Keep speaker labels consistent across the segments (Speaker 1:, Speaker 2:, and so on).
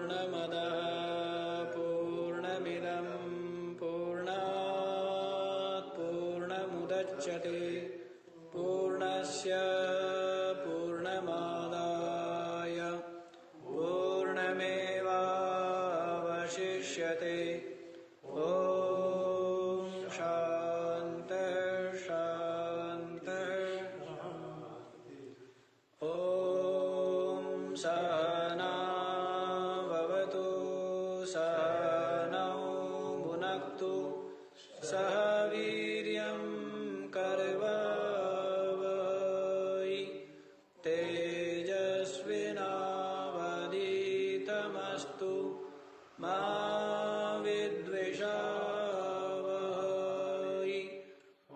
Speaker 1: पूर्णमदः पूर्णमिदं पूर्णात् पूर्णमुदच्यते पूर्णस्य पूर्णमादाय पूर्णमेवावशिष्यते। ॐ शान्तिः शान्तिः। ॐ सहना भवतु सहनौ भुनक्तु सह वीर्यं करवावहै तेजस्विनावधीतमस्तु मा विद्विषावहै।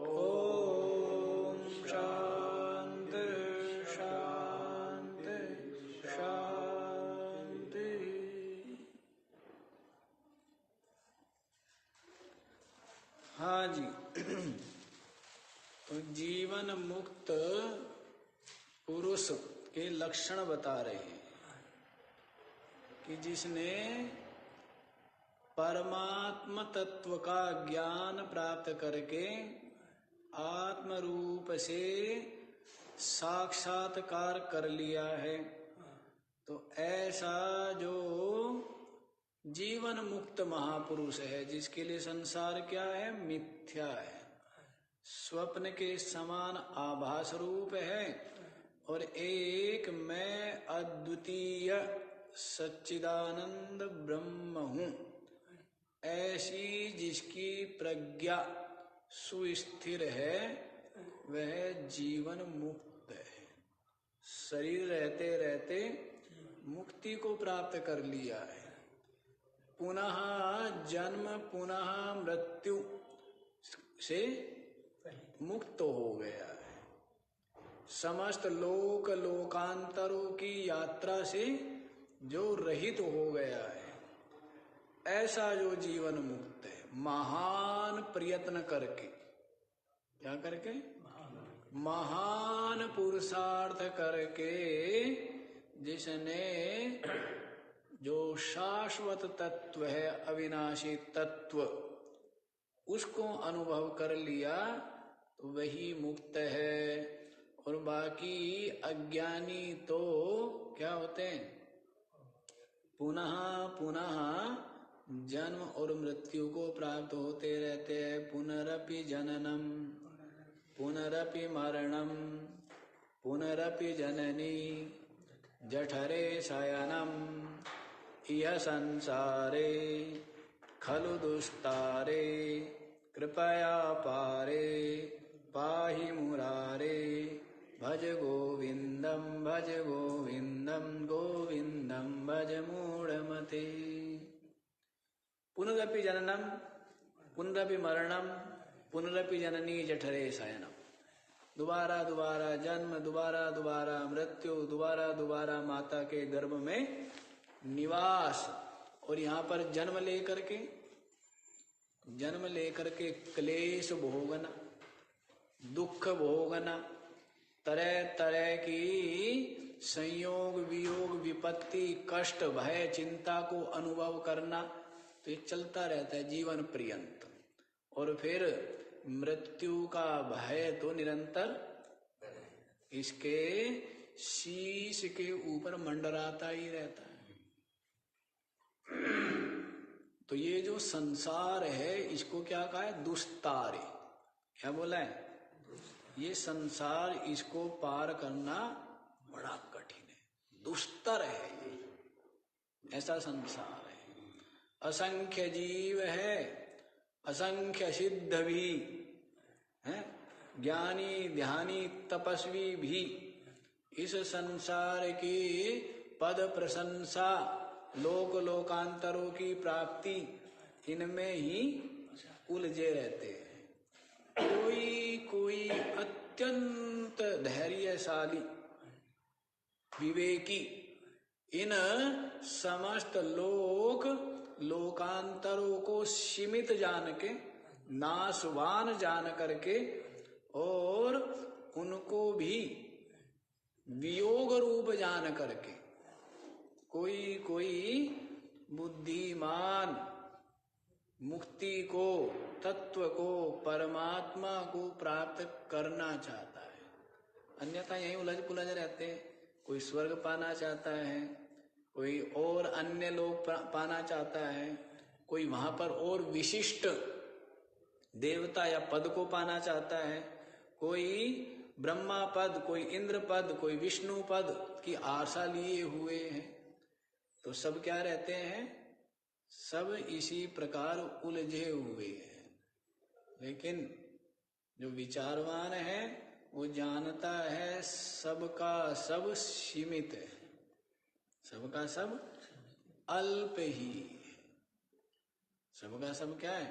Speaker 1: ॐ शान्ति शान्ति शान्ति। हाँ जी, तो जीवन मुक्त पुरुष के लक्षण बता रहे हैं कि जिसने परमात्म तत्व का ज्ञान प्राप्त करके आत्म रूप से साक्षात्कार कर लिया है, तो ऐसा जो जीवन मुक्त महापुरुष है, जिसके लिए संसार क्या है? मिथ्या है, स्वप्न के समान आभास रूप है, और एक मैं अद्वितीय सच्चिदानंद ब्रह्म हूँ, ऐसी जिसकी प्रज्ञा सुस्थिर है, वह जीवन मुक्त है। शरीर रहते रहते मुक्ति को प्राप्त कर लिया है, पुनः जन्म पुनः मृत्यु से मुक्त हो गया है, समस्त लोक लोकांतरों की यात्रा से जो रहित हो गया है, ऐसा जो जीवन मुक्त है, महान प्रयत्न करके, क्या करके? महान पुरुषार्थ करके, जिसने जो शाश्वत तत्व है, अविनाशी तत्व, उसको अनुभव कर लिया, तो वही मुक्त है। और बाकी अज्ञानी तो क्या होते हैं? पुनः पुनः जन्म और मृत्यु को प्राप्त होते रहते हैं। पुनरपि जननम पुनरपि मरणम पुनरपि जननी जठरे शयनम इह संसारे खलु दुस्तारे कृपया पारे पाहि मुरारे भज गोविंदम गोविंदम भज मूढ़मते। पुनरपि जननम पुनरपि मरणम पुनरपि जननी जठरे शयनम, दोबारा दोबारा जन्म, दोबारा दोबारा मृत्यु, दोबारा दोबारा माता के गर्भ में निवास, और यहाँ पर जन्म लेकर के क्लेश भोगना, दुख भोगना, तरह तरह की संयोग वियोग विपत्ति कष्ट भय चिंता को अनुभव करना, तो ये चलता रहता है जीवन पर्यंत। और फिर मृत्यु का भय तो निरंतर इसके शीश के ऊपर मंडराता ही रहता है। तो ये जो संसार है, इसको क्या कहा है? दुस्तारे। क्या बोला है? ये संसार, इसको पार करना बड़ा कठिन है, दुस्तर है ये, ऐसा संसार है। असंख्य जीव है, असंख्य सिद्ध भी है, ज्ञानी ध्यानी तपस्वी भी इस संसार की पद प्रशंसा, लोक लोकांतरों की प्राप्ति, इनमें ही उलझे रहते हैं। कोई कोई अत्यंत धैर्यशाली विवेकी इन समस्त लोकांतरों को सीमित जान के, नाशवान जान करके, और उनको भी वियोग रूप जान करके, कोई बुद्धिमान मुक्ति को, तत्व को, परमात्मा को प्राप्त करना चाहता है। अन्यथा यही उलझ पुलझ रहते हैं। कोई स्वर्ग पाना चाहता है, कोई और अन्य लोग पाना चाहता है, कोई वहां पर और विशिष्ट देवता या पद को पाना चाहता है, कोई ब्रह्मा पद, कोई इंद्र पद, कोई विष्णु पद की आशा लिए हुए हैं। तो सब क्या रहते हैं? सब इसी प्रकार उलझे हुए हैं। लेकिन जो विचारवान है वो जानता है सबका सब सीमित है, सबका सब अल्प ही है। सबका सब क्या है?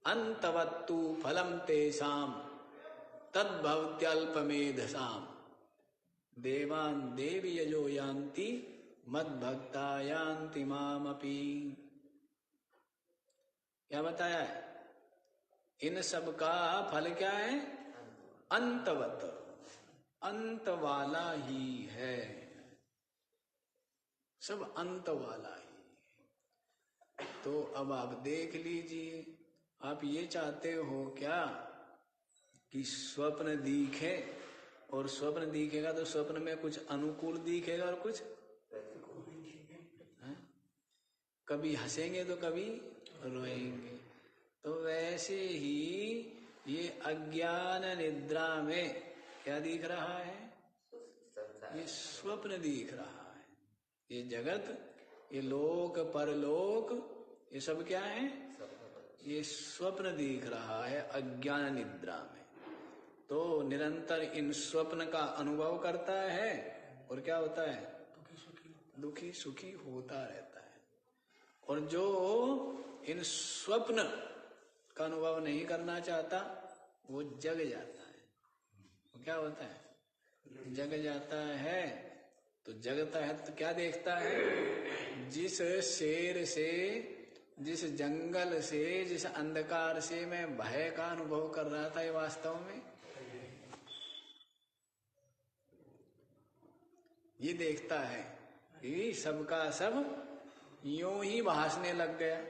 Speaker 1: अंतवत्तु फलम तेषाम तद्भवत्यल्पमेधसाम देवान देवी यजो यान्ति मद्भक्ता यान्ति मामपि। क्या बताया है? इन सब का फल क्या है? अंतवत, अंत वाला ही है। सब अंत वाला ही। तो अब आप देख लीजिए, आप ये चाहते हो क्या कि स्वप्न दिखे, और स्वप्न दिखेगा तो स्वप्न में कुछ अनुकूल दिखेगा और कुछ कभी हंसेंगे तो कभी रोएंगे। तो वैसे ही ये अज्ञान निद्रा में क्या दिख रहा है? ये स्वप्न दिख रहा है। ये जगत, ये लोक परलोक, ये सब क्या है? ये स्वप्न दिख रहा है अज्ञान निद्रा में। तो निरंतर इन स्वप्न का अनुभव करता है और क्या होता है? दुखी सुखी होता रहता है। और जो इन स्वप्न का अनुभव नहीं करना चाहता वो जग जाता है। वो क्या होता है? जग जाता है। तो जगता है तो क्या देखता है? जिस शेर से, जिस जंगल से, जिस अंधकार से मैं भय का अनुभव कर रहा था, ये वास्तव में ये देखता है कि सबका सब यूं ही भासने लग गया।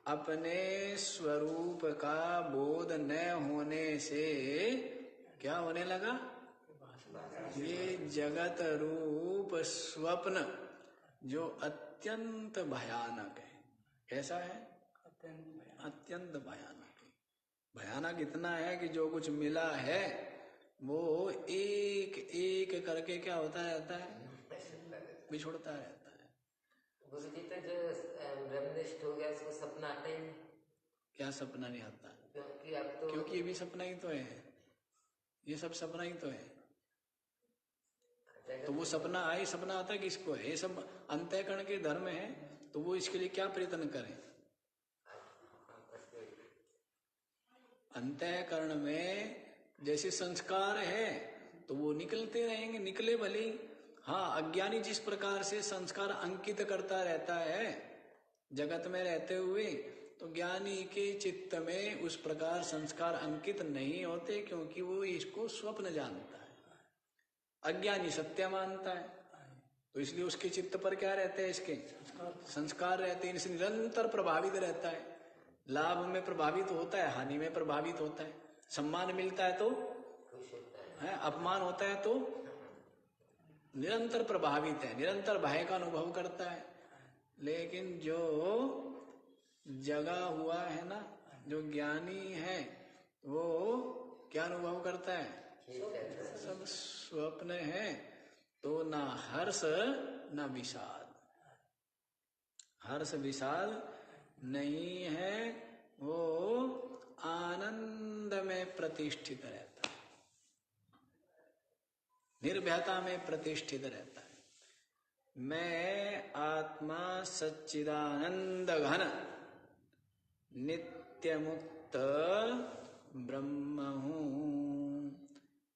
Speaker 1: अपने स्वरूप का बोध न होने से क्या होने लगा? ये जगत रूप स्वप्न जो अत्यंत भयानक है। कैसा है? अत्यंत भयानक है। भयानक इतना है कि जो कुछ मिला है वो एक एक करके क्या होता रहता है? बिछुड़ता रहता है।
Speaker 2: गुरुजी तो जो ब्रह्मनिष्ठ हो गया उसको सपना आता ही नहीं।
Speaker 1: क्या सपना नहीं आता?
Speaker 2: क्योंकि अब तो,
Speaker 1: क्योंकि ये भी सपना ही तो है। ये सब सपना ही तो है। तो वो सपना आए, सपना आता किसको है? ये सब अंतःकरण के धर्म है। तो वो इसके लिए क्या प्रयत्न करें? अंतःकरण में जैसे संस्कार है तो वो निकलते रहेंगे, निकले भले। हाँ, अज्ञानी जिस प्रकार से संस्कार अंकित करता रहता है जगत में रहते हुए, तो ज्ञानी के चित्त में उस प्रकार संस्कार अंकित नहीं होते, क्योंकि वो इसको स्वप्न जानता है। अज्ञानी सत्य मानता है, तो इसलिए उसके चित्त पर क्या रहते हैं? इसके संस्कार रहते हैं। इनसे निरंतर प्रभावित रहता है। लाभ में प्रभावित होता है, हानि में प्रभावित होता है। सम्मान मिलता है तो है, अपमान होता है तो निरंतर प्रभावित है, निरंतर भय का अनुभव करता है। लेकिन जो जगा हुआ है ना, जो ज्ञानी है, वो क्या अनुभव करता है? सब स्वप्न है। तो ना हर्ष ना विषाद, हर्ष विषाद नहीं है। वो आनंद में प्रतिष्ठित रहता है, निर्भयता में प्रतिष्ठित रहता है। मैं आत्मा सच्चिदानंद घन नित्य मुक्त ब्रह्म हूं।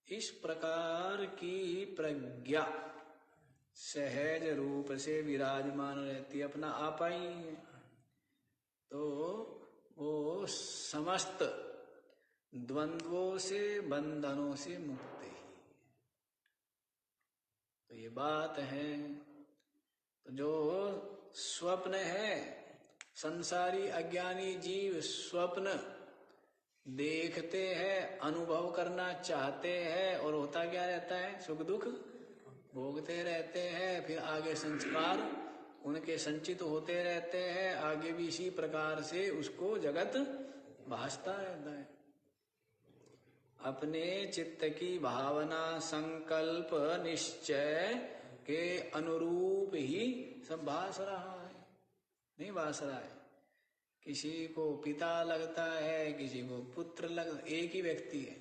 Speaker 1: इस प्रकार की प्रज्ञा सहज रूप से विराजमान रहती है, अपना आपा ही है। तो वो समस्त द्वंद्वों से, बंधनों से मुक्त ही। तो ये बात है। तो जो स्वप्न है। संसारी अज्ञानी जीव स्वप्न देखते हैं, अनुभव करना चाहते हैं, और होता क्या रहता है? सुख दुख भोगते रहते हैं। फिर आगे संस्कार उनके संचित होते रहते हैं, आगे भी इसी प्रकार से उसको जगत भासता रहता है। अपने चित्त की भावना, संकल्प, निश्चय के अनुरूप ही सब भास रहा है, नहीं भास रहा है। किसी को पिता लगता है, किसी को पुत्र लगता, एक ही व्यक्ति है,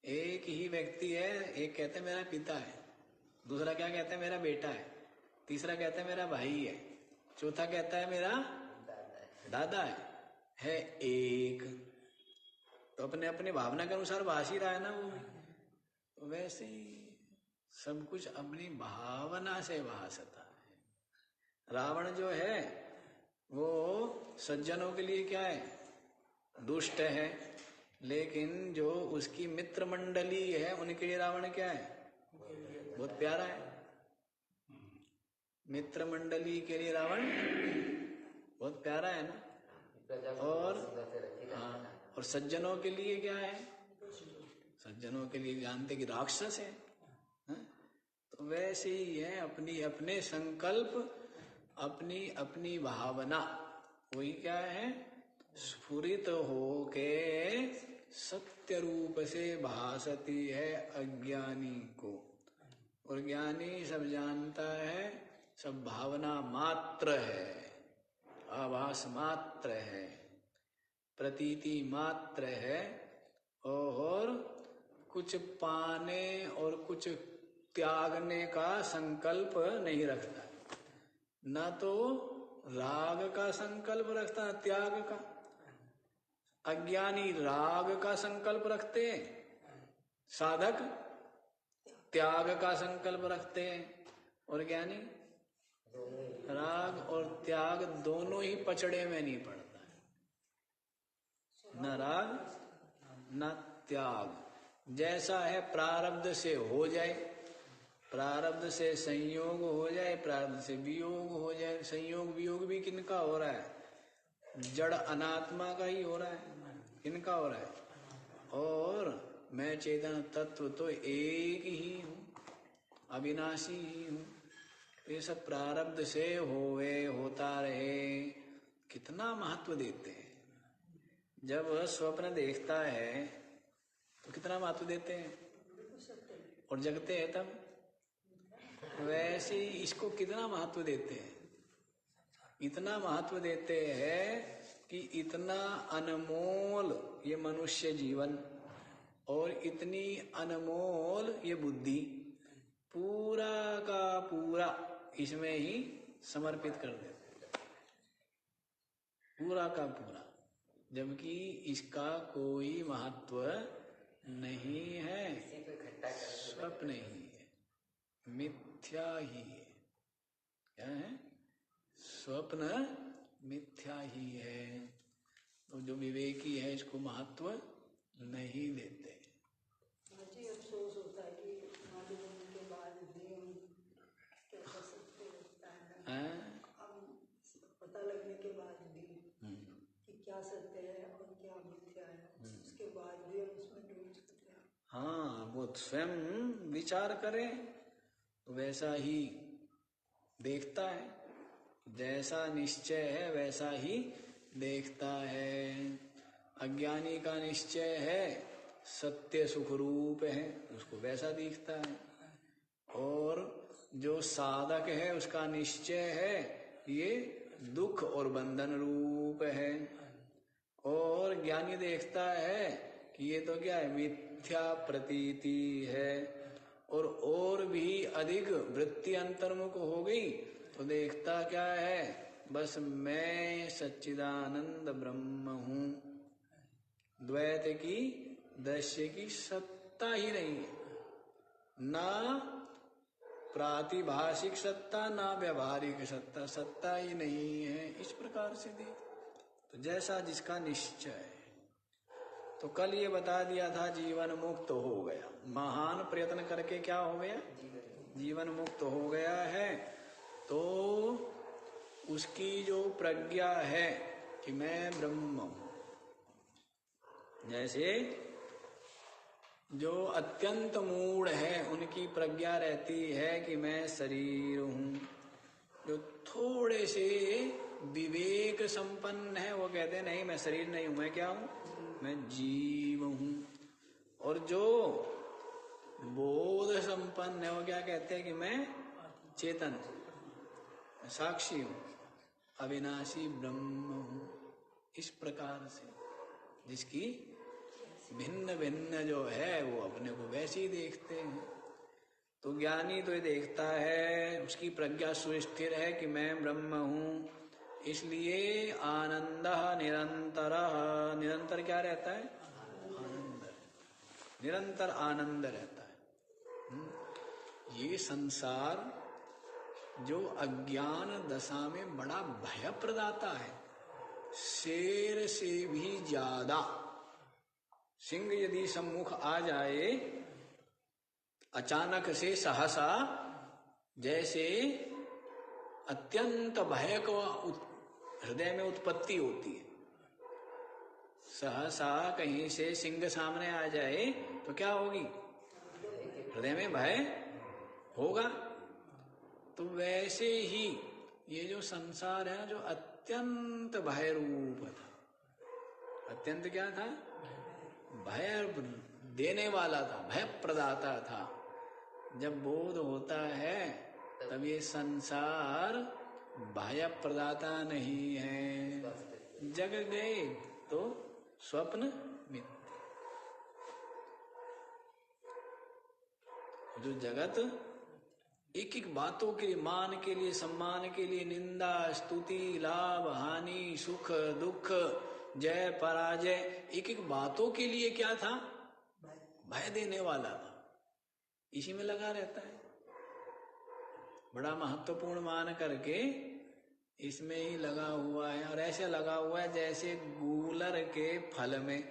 Speaker 1: एक ही व्यक्ति है। एक कहते हैं मेरा पिता है, दूसरा क्या कहता है? मेरा बेटा है, तीसरा कहता है मेरा भाई है, चौथा कहता है मेरा दादा है एक। तो अपने अपने भावना के अनुसार भास ही रहा है ना वो। तो वैसे ही सब कुछ अपनी भावना से भासता है। रावण जो है वो सज्जनों के लिए क्या है? दुष्ट है। लेकिन जो उसकी मित्र मंडली है उनके लिए रावण क्या है? बहुत प्यारा है। मित्र मंडली के लिए रावण बहुत प्यारा है ना। और हाँ, और सज्जनों के लिए क्या है? सज्जनों के लिए जानते कि राक्षस है, हाँ? तो वैसे ही है, अपनी अपने संकल्प, अपनी अपनी भावना, वही क्या है? स्फुरित होके सत्य रूप से भासती है अज्ञानी को। और ज्ञानी सब जानता है, सब भावना मात्र है, आभास मात्र है, प्रतीति मात्र है, और कुछ पाने और कुछ त्यागने का संकल्प नहीं रखता। न तो राग का संकल्प रखता, न त्याग का। अज्ञानी राग का संकल्प रखते हैं, साधक त्याग का संकल्प रखते हैं, और ज्ञानी राग और त्याग दोनों ही पचड़े में नहीं पड़ता है। न राग न त्याग। जैसा है प्रारब्ध से हो जाए, प्रारब्ध से संयोग हो जाए, प्रारब्ध से वियोग हो जाए। संयोग वियोग भी किनका हो रहा है? जड़ अनात्मा का ही हो रहा है। किनका हो रहा है? और मैं चेतन तत्व तो एक ही हूँ, अविनाशी ही हूँ। ये सब प्रारब्ध से होवे, होता रहे। कितना महत्व देते हैं। जब स्वप्न देखता है तो कितना महत्व देते हैं, और जगते हैं तब वैसे ही इसको कितना महत्व देते हैं। इतना महत्व देते हैं कि इतना अनमोल ये मनुष्य जीवन और इतनी अनमोल ये बुद्धि पूरा का पूरा इसमें ही समर्पित कर देते, पूरा का पूरा, जबकि इसका कोई महत्व नहीं है। स्वप्न ही है, मिथ्या ही है। क्या है? स्वप्न मिथ्या ही है। तो जो विवेकी है इसको महत्व नहीं देते।
Speaker 3: मुझे अफसोस होता है कि मालूम होने के बाद भी हम कैसा सत्य होता है ना। अब पता लगने के बाद भी कि क्या सत्य है और क्या मिथ्या है, उसके बाद भी हम उसमें डूब सकते हैं।
Speaker 1: हाँ, वो स्वयं विचार करे तो वैसा ही देखता है, जैसा निश्चय है वैसा ही देखता है। अज्ञानी का निश्चय है सत्य सुख रूप है, उसको वैसा दिखता है। और जो साधक है उसका निश्चय है ये दुख और बंधन रूप है। और ज्ञानी देखता है कि ये तो क्या है? मिथ्या प्रतीति है। और भी अधिक वृत्ति अंतर्मुख हो गई तो देखता क्या है? बस मैं सच्चिदानंद ब्रह्म हूँ। द्वैत की दृश्य की सत्ता ही नहीं है, ना प्रातिभाषिक सत्ता ना व्यवहारिक सत्ता, सत्ता ही नहीं है। इस प्रकार से देख, तो जैसा जिसका निश्चय है। तो कल ये बता दिया था जीवन मुक्त हो गया, महान प्रयत्न करके। क्या हो गया? जीवन मुक्त हो गया है। तो उसकी जो प्रज्ञा है कि मैं ब्रह्म हूं, जैसे जो अत्यंत मूढ़ है उनकी प्रज्ञा रहती है कि मैं शरीर हूं, जो थोड़े से विवेक संपन्न है वो कहते हैं नहीं मैं शरीर नहीं हूं, मैं क्या हूं, मैं जीव हूं। और जो बोध संपन्न है वो क्या कहते हैं कि मैं चेतन हूं, साक्षी हूं, अविनाशी ब्रह्म हूं। इस प्रकार से जिसकी भिन्न भिन्न जो है वो अपने को वैसे ही देखते हैं। तो ज्ञानी तो ये देखता है, उसकी प्रज्ञा सुस्थिर है कि मैं ब्रह्म हूं, इसलिए आनंद निरंतर, निरंतर क्या रहता है, आनंद, निरंतर आनंद रहता है। ये संसार जो अज्ञान दशा में बड़ा भय प्रदाता है, शेर से भी ज्यादा। सिंह यदि सम्मुख आ जाए अचानक से सहसा, जैसे अत्यंत भय को हृदय में उत्पत्ति होती है, सहसा कहीं से सिंह सामने आ जाए तो क्या होगी, हृदय में भय होगा। तो वैसे ही ये जो संसार है जो अत्यंत भय रूप था, अत्यंत क्या था, भय देने वाला था, भय प्रदाता था। जब बोध होता है तब ये संसार भय प्रदाता नहीं है। जग गए तो स्वप्न मिथ्या। जो जगत एक एक बातों के लिए, मान के लिए, सम्मान के लिए, निंदा स्तुति, लाभ हानि, सुख दुख, जय पराजय, एक एक बातों के लिए क्या था, भय देने वाला था, इसी में लगा रहता है। बड़ा महत्वपूर्ण मान करके इसमें ही लगा हुआ है। और ऐसे लगा हुआ है जैसे गूलर के फल में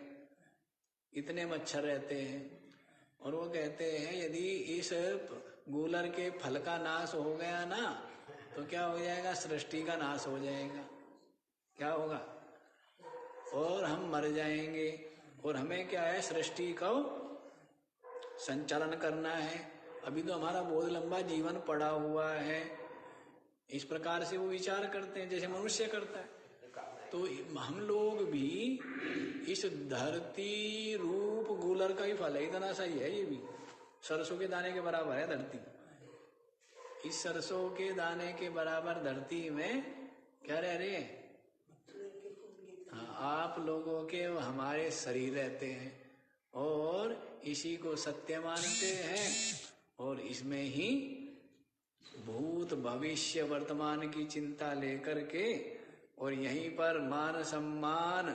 Speaker 1: इतने मच्छर रहते हैं, और वो कहते हैं यदि इस गूलर के फल का नाश हो गया ना तो क्या हो जाएगा, सृष्टि का नाश हो जाएगा, क्या होगा, और हम मर जाएंगे। और हमें क्या है, सृष्टि को संचालन करना है। अभी तो हमारा बहुत लंबा जीवन पड़ा हुआ है। इस प्रकार से वो विचार करते हैं जैसे मनुष्य करता है। तो हम लोग भी इस धरती रूप गूलर का ही फल है, इतना सही है। ये भी सरसों के दाने के बराबर है धरती। इस सरसों के दाने के बराबर धरती में क्या रह रहे हैं, हाँ, आप लोगों के हमारे शरीर रहते हैं और इसी को सत्य मानते हैं, और इसमें ही भूत भविष्य वर्तमान की चिंता लेकर के और यहीं पर मान सम्मान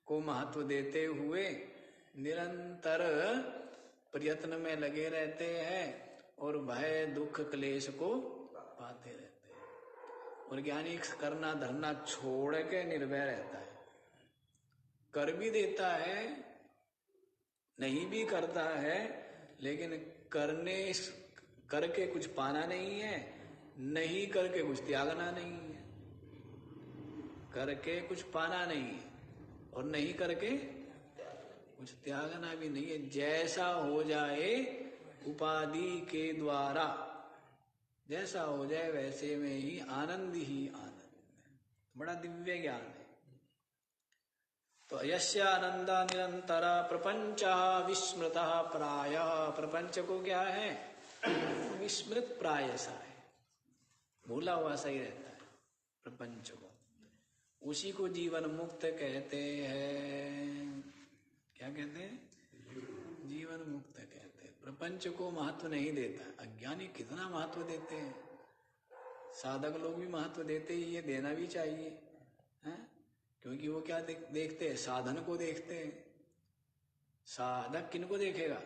Speaker 1: को महत्व देते हुए निरंतर प्रयत्न में लगे रहते हैं और भय दुख क्लेश को पाते रहते हैं। और ज्ञानी करना धरना छोड़ के निर्भय रहता है, कर भी देता है, नहीं भी करता है, लेकिन करके कुछ पाना नहीं है, नहीं करके कुछ त्यागना नहीं है। करके कुछ पाना नहीं है और नहीं करके कुछ त्यागना भी नहीं है। जैसा हो जाए उपाधि के द्वारा, जैसा हो जाए वैसे में ही आनंद है। बड़ा दिव्य ज्ञान है। तो यस्य आनंद निरंतर प्रपंच विस्मृत प्राय, प्रपंच को क्या है, विस्मृत प्राय सा है, भूला हुआ सही रहता है प्रपंच को। उसी को जीवन मुक्त कहते हैं। क्या कहते हैं, जीवन मुक्त कहते हैं। प्रपंच को महत्व नहीं देता। अज्ञानी कितना महत्व देते हैं, साधक लोग भी महत्व देते ही, ये देना भी चाहिए, हैं? क्योंकि वो क्या देखते हैं, साधन को देखते हैं। साधक किनको देखेगा,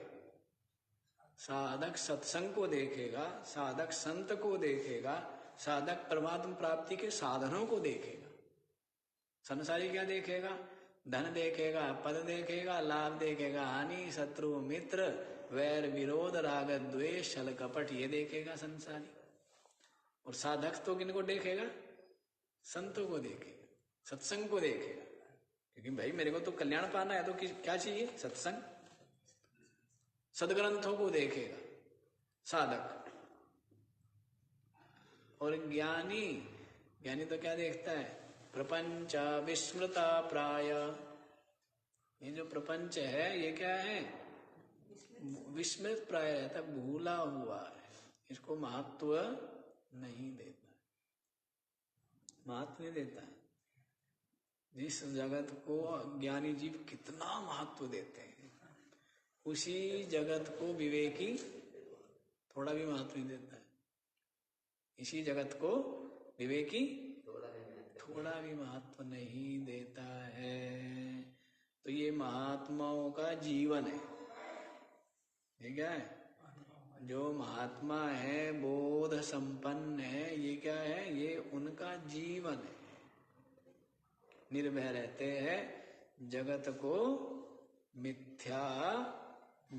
Speaker 1: साधक सत्संग को देखेगा, साधक संत को देखेगा, साधक परमात्मा प्राप्ति के साधनों को देखेगा। संसारी क्या देखेगा, धन देखेगा, पद देखेगा, लाभ देखेगा, हानि, शत्रु मित्र, वैर विरोध, राग द्वेष, छल कपट, ये देखेगा संसारी। और साधक तो किनको देखेगा, संतों को देखेगा, सत्संग को देखेगा। क्योंकि भाई मेरे को तो कल्याण पाना है, तो क्या चाहिए? सत्संग। सदग्रंथों को देखेगा साधक। और ज्ञानी तो क्या देखता है? प्रपंच विस्मृता प्राय। ये जो प्रपंच है ये क्या है? विस्मृत प्राय रहता, भूला हुआ है, इसको महत्व नहीं देता, महत्व नहीं देता। जिस जगत को ज्ञानी जीव कितना महत्व देते हैं, उसी जगत को विवेकी थोड़ा भी महत्व नहीं देता है। इसी जगत को विवेकी थोड़ा भी महत्व नहीं देता है। तो ये महात्माओं का जीवन है। ठीक है? जो महात्मा है, बोध संपन्न है, ये क्या है? ये उनका जीवन है। निर्भय रहते हैं, जगत को मिथ्या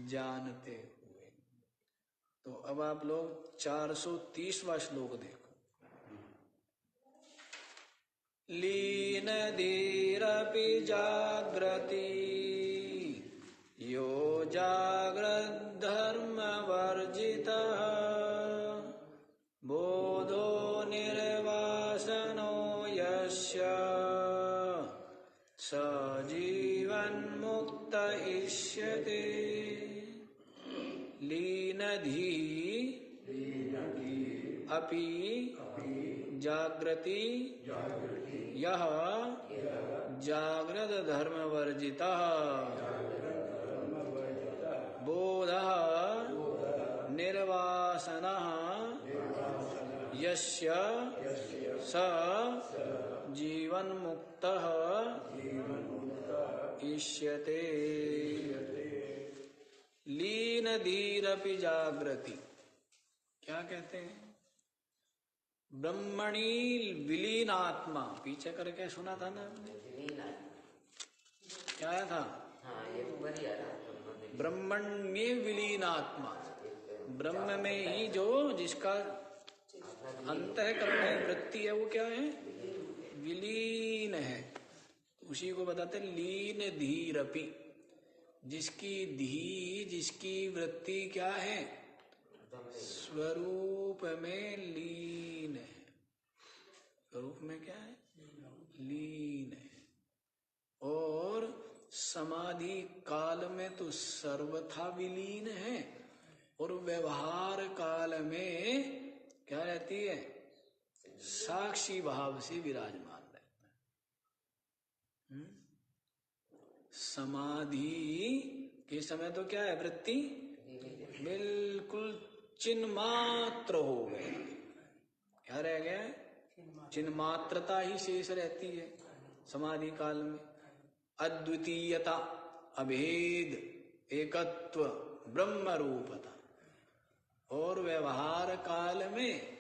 Speaker 1: जानते हुए। तो अब आप लोग 430वां श्लोक देखो। लीन धीरपि जाग्रति यो जाग्रत धर्म वर्जितः बोधो निर्वासनो यस्य स जीवन्मुक्त इष्यते। लीनधी अपि जाग्रति यह जाग्रत धर्म वर्जितः बोधः निर्वासनः यस्य स जीवन्मुक्तः इष्यते। लीन धीरपि जाग्रति, क्या कहते हैं? ब्रह्मणि विलीन आत्मा। पीछे करके सुना था ना आपने? क्या आया था? ब्रह्मण्य विलीन आत्मा। ब्रह्म में ही जो जिसका अंतःकरण है, वृत्ति है, वो क्या है? विलीन है। उसी को बताते लीन धीरपि। जिसकी वृत्ति क्या है? स्वरूप में लीन है। स्वरूप में क्या है? लीन है। और समाधि काल में तो सर्वथा विलीन है, और व्यवहार काल में क्या रहती है? साक्षी भाव से विराजमान रहता है। समाधि के समय तो क्या है? वृत्ति बिल्कुल चिन्ह मात्र हो गए। क्या रह गया? चिन्ह मात्रता ही शेष रहती है समाधि काल में। अद्वितीयता, अभेद, एकत्व, ब्रह्म रूपता। और व्यवहार काल में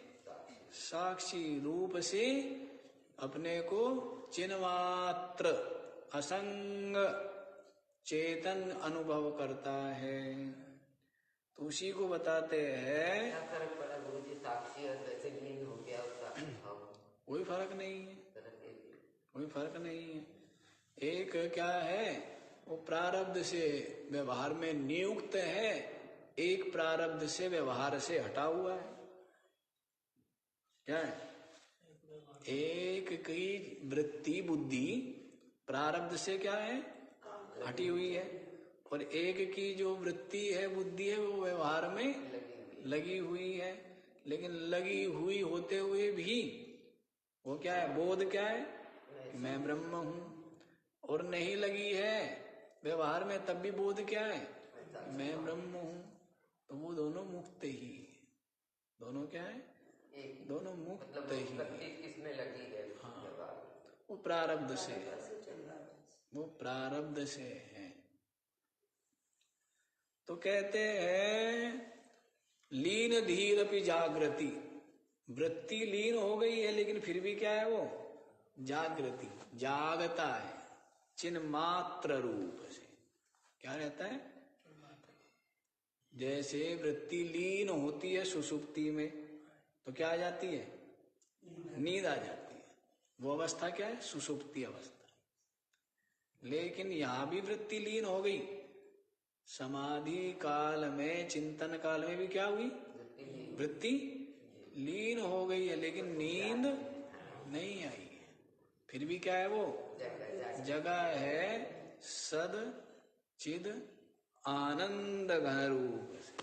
Speaker 1: साक्षी रूप से अपने को चिन्ह मात्र असंग चेतन अनुभव करता है। तो उसी को बताते हैं।
Speaker 2: क्या फर्क पड़ा गुरुजी? साक्षी और वैसे लीन हो गया उसका
Speaker 1: कोई फर्क नहीं है, कोई फर्क नहीं है। एक क्या है? वो प्रारब्ध से व्यवहार में नियुक्त है, एक प्रारब्ध से व्यवहार से हटा हुआ है। क्या है? एक की वृत्ति बुद्धि प्रारब्ध से क्या है? हटी हुई है। और एक की जो वृत्ति है, बुद्धि है, वो व्यवहार में लगी हुई है। लेकिन लगी हुई होते हुए भी वो क्या है? बोध क्या है? मैं ब्रह्म हूं। और नहीं लगी है व्यवहार में, तब भी बोध क्या है? मैं ब्रह्म हूं। तो वो दोनों मुक्त ही, दोनों क्या है? दोनों मुक्त ही।
Speaker 2: किसमें लगी है?
Speaker 1: हाँ, वो प्रारब्ध से, वो प्रारब्ध से है। तो कहते हैं लीन धीरपि जागृति। वृत्ति लीन हो गई है, लेकिन फिर भी क्या है? वो जागृति, जागता है चिन्ह मात्र रूप से। क्या रहता है? जैसे वृत्ति लीन होती है सुषुप्ति में, तो क्या आ जाती है? नींद आ जाती है। वो अवस्था क्या है? सुषुप्ति अवस्था। लेकिन यहां भी वृत्ति लीन हो गई। समाधि काल में, चिंतन काल में भी क्या हुई? वृत्ति लीन हो गई है, लेकिन नींद नहीं आई है। फिर भी क्या है वो? जगह है सद चिद आनंद घन रूप से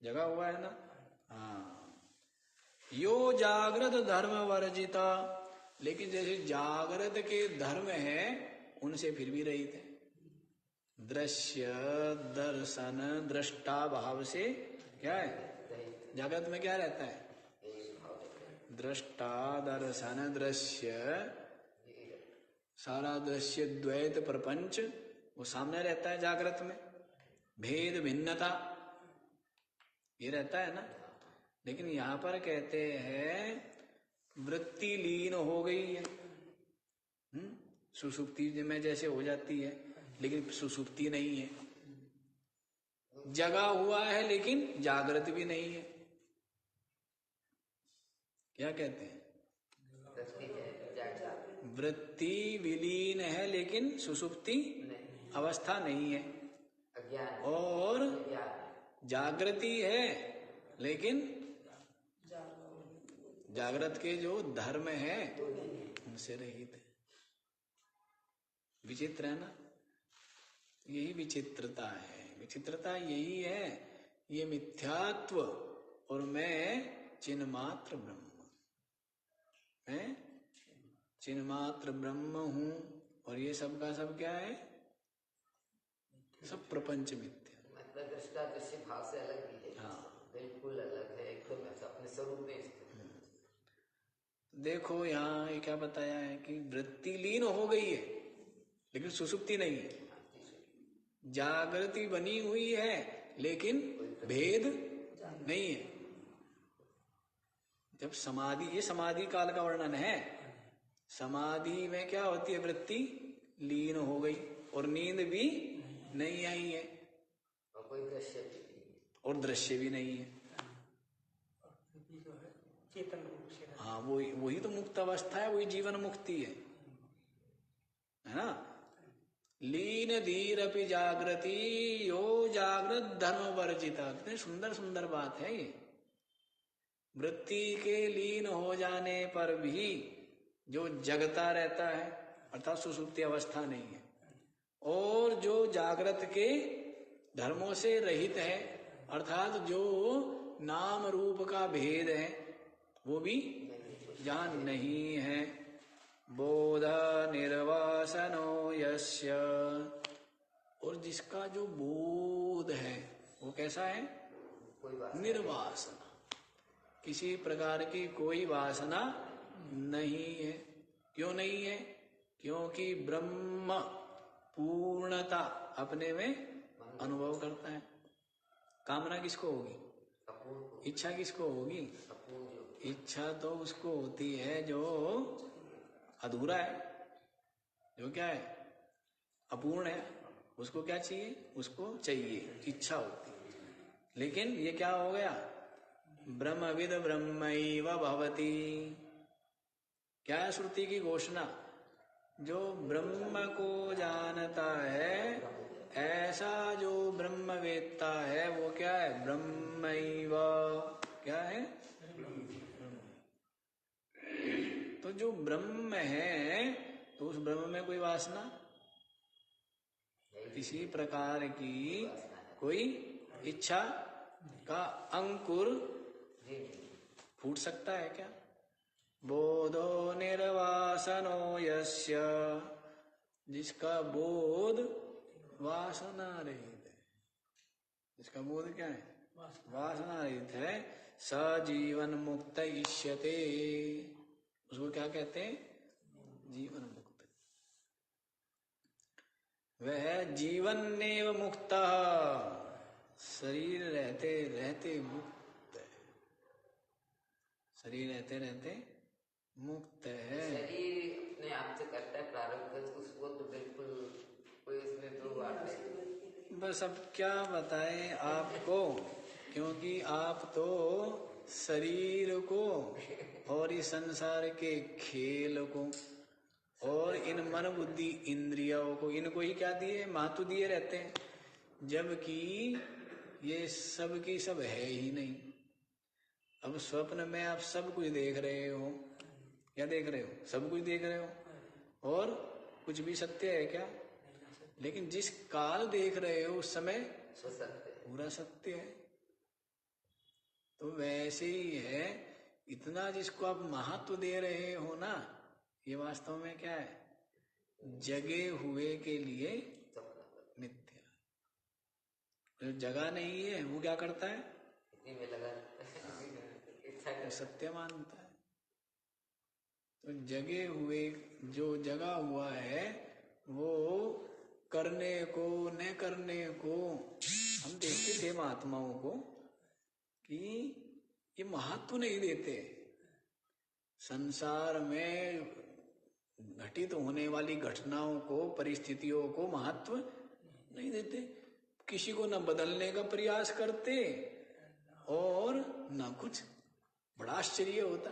Speaker 1: जगा हुआ है ना। हाँ, यो जागृत धर्म वर्जिता, लेकिन जैसे जागृत के धर्म है उनसे फिर भी रहित है। दृश्य दर्शन दृष्टा भाव से क्या है? जागृत में क्या रहता है? दृष्टा दर्शन दृश्य, सारा दृश्य द्वैत प्रपंच वो सामने रहता है जागृत में। भेद भिन्नता ये रहता है ना। लेकिन यहां पर कहते हैं वृत्ति लीन हो गई है। सुषुप्ति में जैसे हो जाती है, लेकिन सुषुप्ति नहीं है। जगा हुआ है लेकिन जागृत भी नहीं है। क्या कहते हैं? वृत्ति विलीन है लेकिन सुषुप्ति अवस्था नहीं है। और जागृति है लेकिन जागृत के जो धर्म है उनसे रहित है। विचित्र है ना। यही विचित्रता है। विचित्रता यही है, ये मिथ्यात्व और मैं चिन्मात्र ब्रह्म, मैं चिन्मात्र ब्रह्म हूं और ये सब का सब क्या है? सब प्रपंच मिथ्या।
Speaker 2: मतलब दृष्टा दृश्य भाव से अलग ही है।
Speaker 1: हाँ,
Speaker 2: बिल्कुल अलग है, एकदम ऐसा अपने स्वरूप में स्थित।
Speaker 1: देखो यहाँ ये क्या बताया है कि वृत्ति लीन हो गई है लेकिन सुषुप्ति नहीं है। जागृति बनी हुई है लेकिन भेद नहीं है। जब समाधि, ये समाधि काल का वर्णन है। समाधि में क्या होती है? वृत्ति लीन हो गई और नींद भी नहीं आई है
Speaker 2: और कोई दृश्य भी नहीं,
Speaker 1: और दृश्य भी नहीं है।
Speaker 3: चेतन रूप से।
Speaker 1: हाँ, वही तो मुक्त अवस्था है, वही जीवन मुक्ति है ना। लीन धीर अपि जागृति यो जागृत धर्म वर्जिता। कितनी सुंदर सुंदर बात है ये। वृत्ति के लीन हो जाने पर भी जो जगता रहता है अर्थात सुषुप्ति अवस्था नहीं है, और जो जागृत के धर्मों से रहित है अर्थात जो नाम रूप का भेद है वो भी जहां नहीं है। बोध निर्वासनो यस्य, और जिसका जो बोध है वो कैसा है? निर्वासना, किसी प्रकार की कोई वासना नहीं है। क्यों नहीं है? क्योंकि ब्रह्म पूर्णता अपने में अनुभव करता है। कामना किसको होगी? इच्छा किसको होगी? इच्छा तो उसको होती है जो अधूरा है, जो क्या है? अपूर्ण है। उसको क्या चाहिए? उसको चाहिए, इच्छा होती है। लेकिन ये क्या हो गया? ब्रह्मविद ब्रह्मैव भवति। क्या है श्रुति की घोषणा? जो ब्रह्म को जानता है, ऐसा जो ब्रह्मवेत्ता है वो क्या है? ब्रह्मैव। क्या है? तो जो ब्रह्म है तो उस ब्रह्म में कोई वासना, किसी प्रकार की कोई इच्छा का अंकुर फूट सकता है क्या? बोधो निर्वासनो यस्य, जिसका बोध वासना रहित है। जिसका बोध क्या है? वासना रहित है। स जीवन मुक्त इष्यते, उसको क्या कहते हैं? जीवन मुक्त। वह जीवनेव मुक्त, शरीर रहते रहते मुक्त है। शरीर रहते रहते मुक्त है।
Speaker 2: शरीर अपने आप से करता है प्रारब्ध, उसको तो बिल्कुल कोई इसमें तो बात नहीं।
Speaker 1: बस अब क्या बताएं आपको, क्योंकि आप तो शरीर को और इस संसार के खेल को और इन मन बुद्धि इंद्रियों को, इनको ही क्या दिए, महत्व दिए रहते हैं, जबकि ये सब की सब है ही नहीं। अब स्वप्न में आप सब कुछ देख रहे हो, क्या देख रहे हो, सब कुछ देख रहे हो और कुछ भी सत्य है क्या? लेकिन जिस काल देख रहे हो उस समय पूरा सत्य है। तो वैसे ही है, इतना जिसको आप महत्व दे रहे हो ना, ये वास्तव में क्या है, जगे हुए के लिए मिथ्या। जो जगा नहीं है वो क्या करता है, सत्य मानता है। तो जगे हुए, जो जगा हुआ है वो करने को न करने को, हम देखते थे महात्माओं को कि ये महत्व नहीं देते। संसार में घटित होने वाली घटनाओं को, परिस्थितियों को महत्व नहीं देते, किसी को न बदलने का प्रयास करते और न कुछ। बड़ा आश्चर्य होता,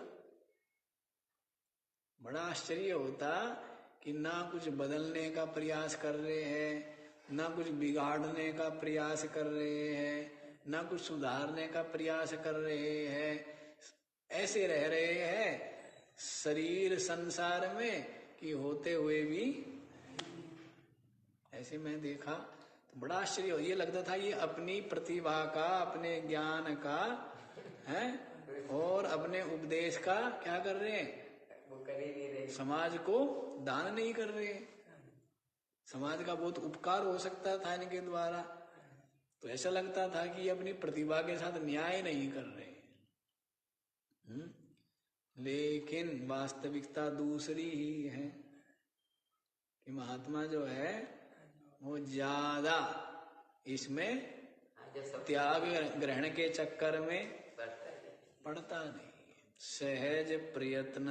Speaker 1: बड़ा आश्चर्य होता कि ना कुछ बदलने का प्रयास कर रहे हैं, ना कुछ बिगाड़ने का प्रयास कर रहे हैं, ना कुछ सुधारने का प्रयास कर रहे हैं, ऐसे रह रहे हैं शरीर संसार में कि होते हुए भी ऐसे। मैं देखा तो बड़ा आश्चर्य हो, ये लगता था ये अपनी प्रतिभा का, अपने ज्ञान का है और अपने उपदेश का क्या कर रहे हैं,
Speaker 2: वो कर ही नहीं रहे,
Speaker 1: समाज को दान नहीं कर रहे। समाज का बहुत उपकार हो सकता था इनके द्वारा, तो ऐसा लगता था कि अपनी प्रतिभा के साथ न्याय नहीं कर रहे। लेकिन वास्तविकता दूसरी ही है कि महात्मा जो है वो ज्यादा इसमें त्याग ग्रहण के चक्कर में पड़ता नहीं। सहज प्रयत्न,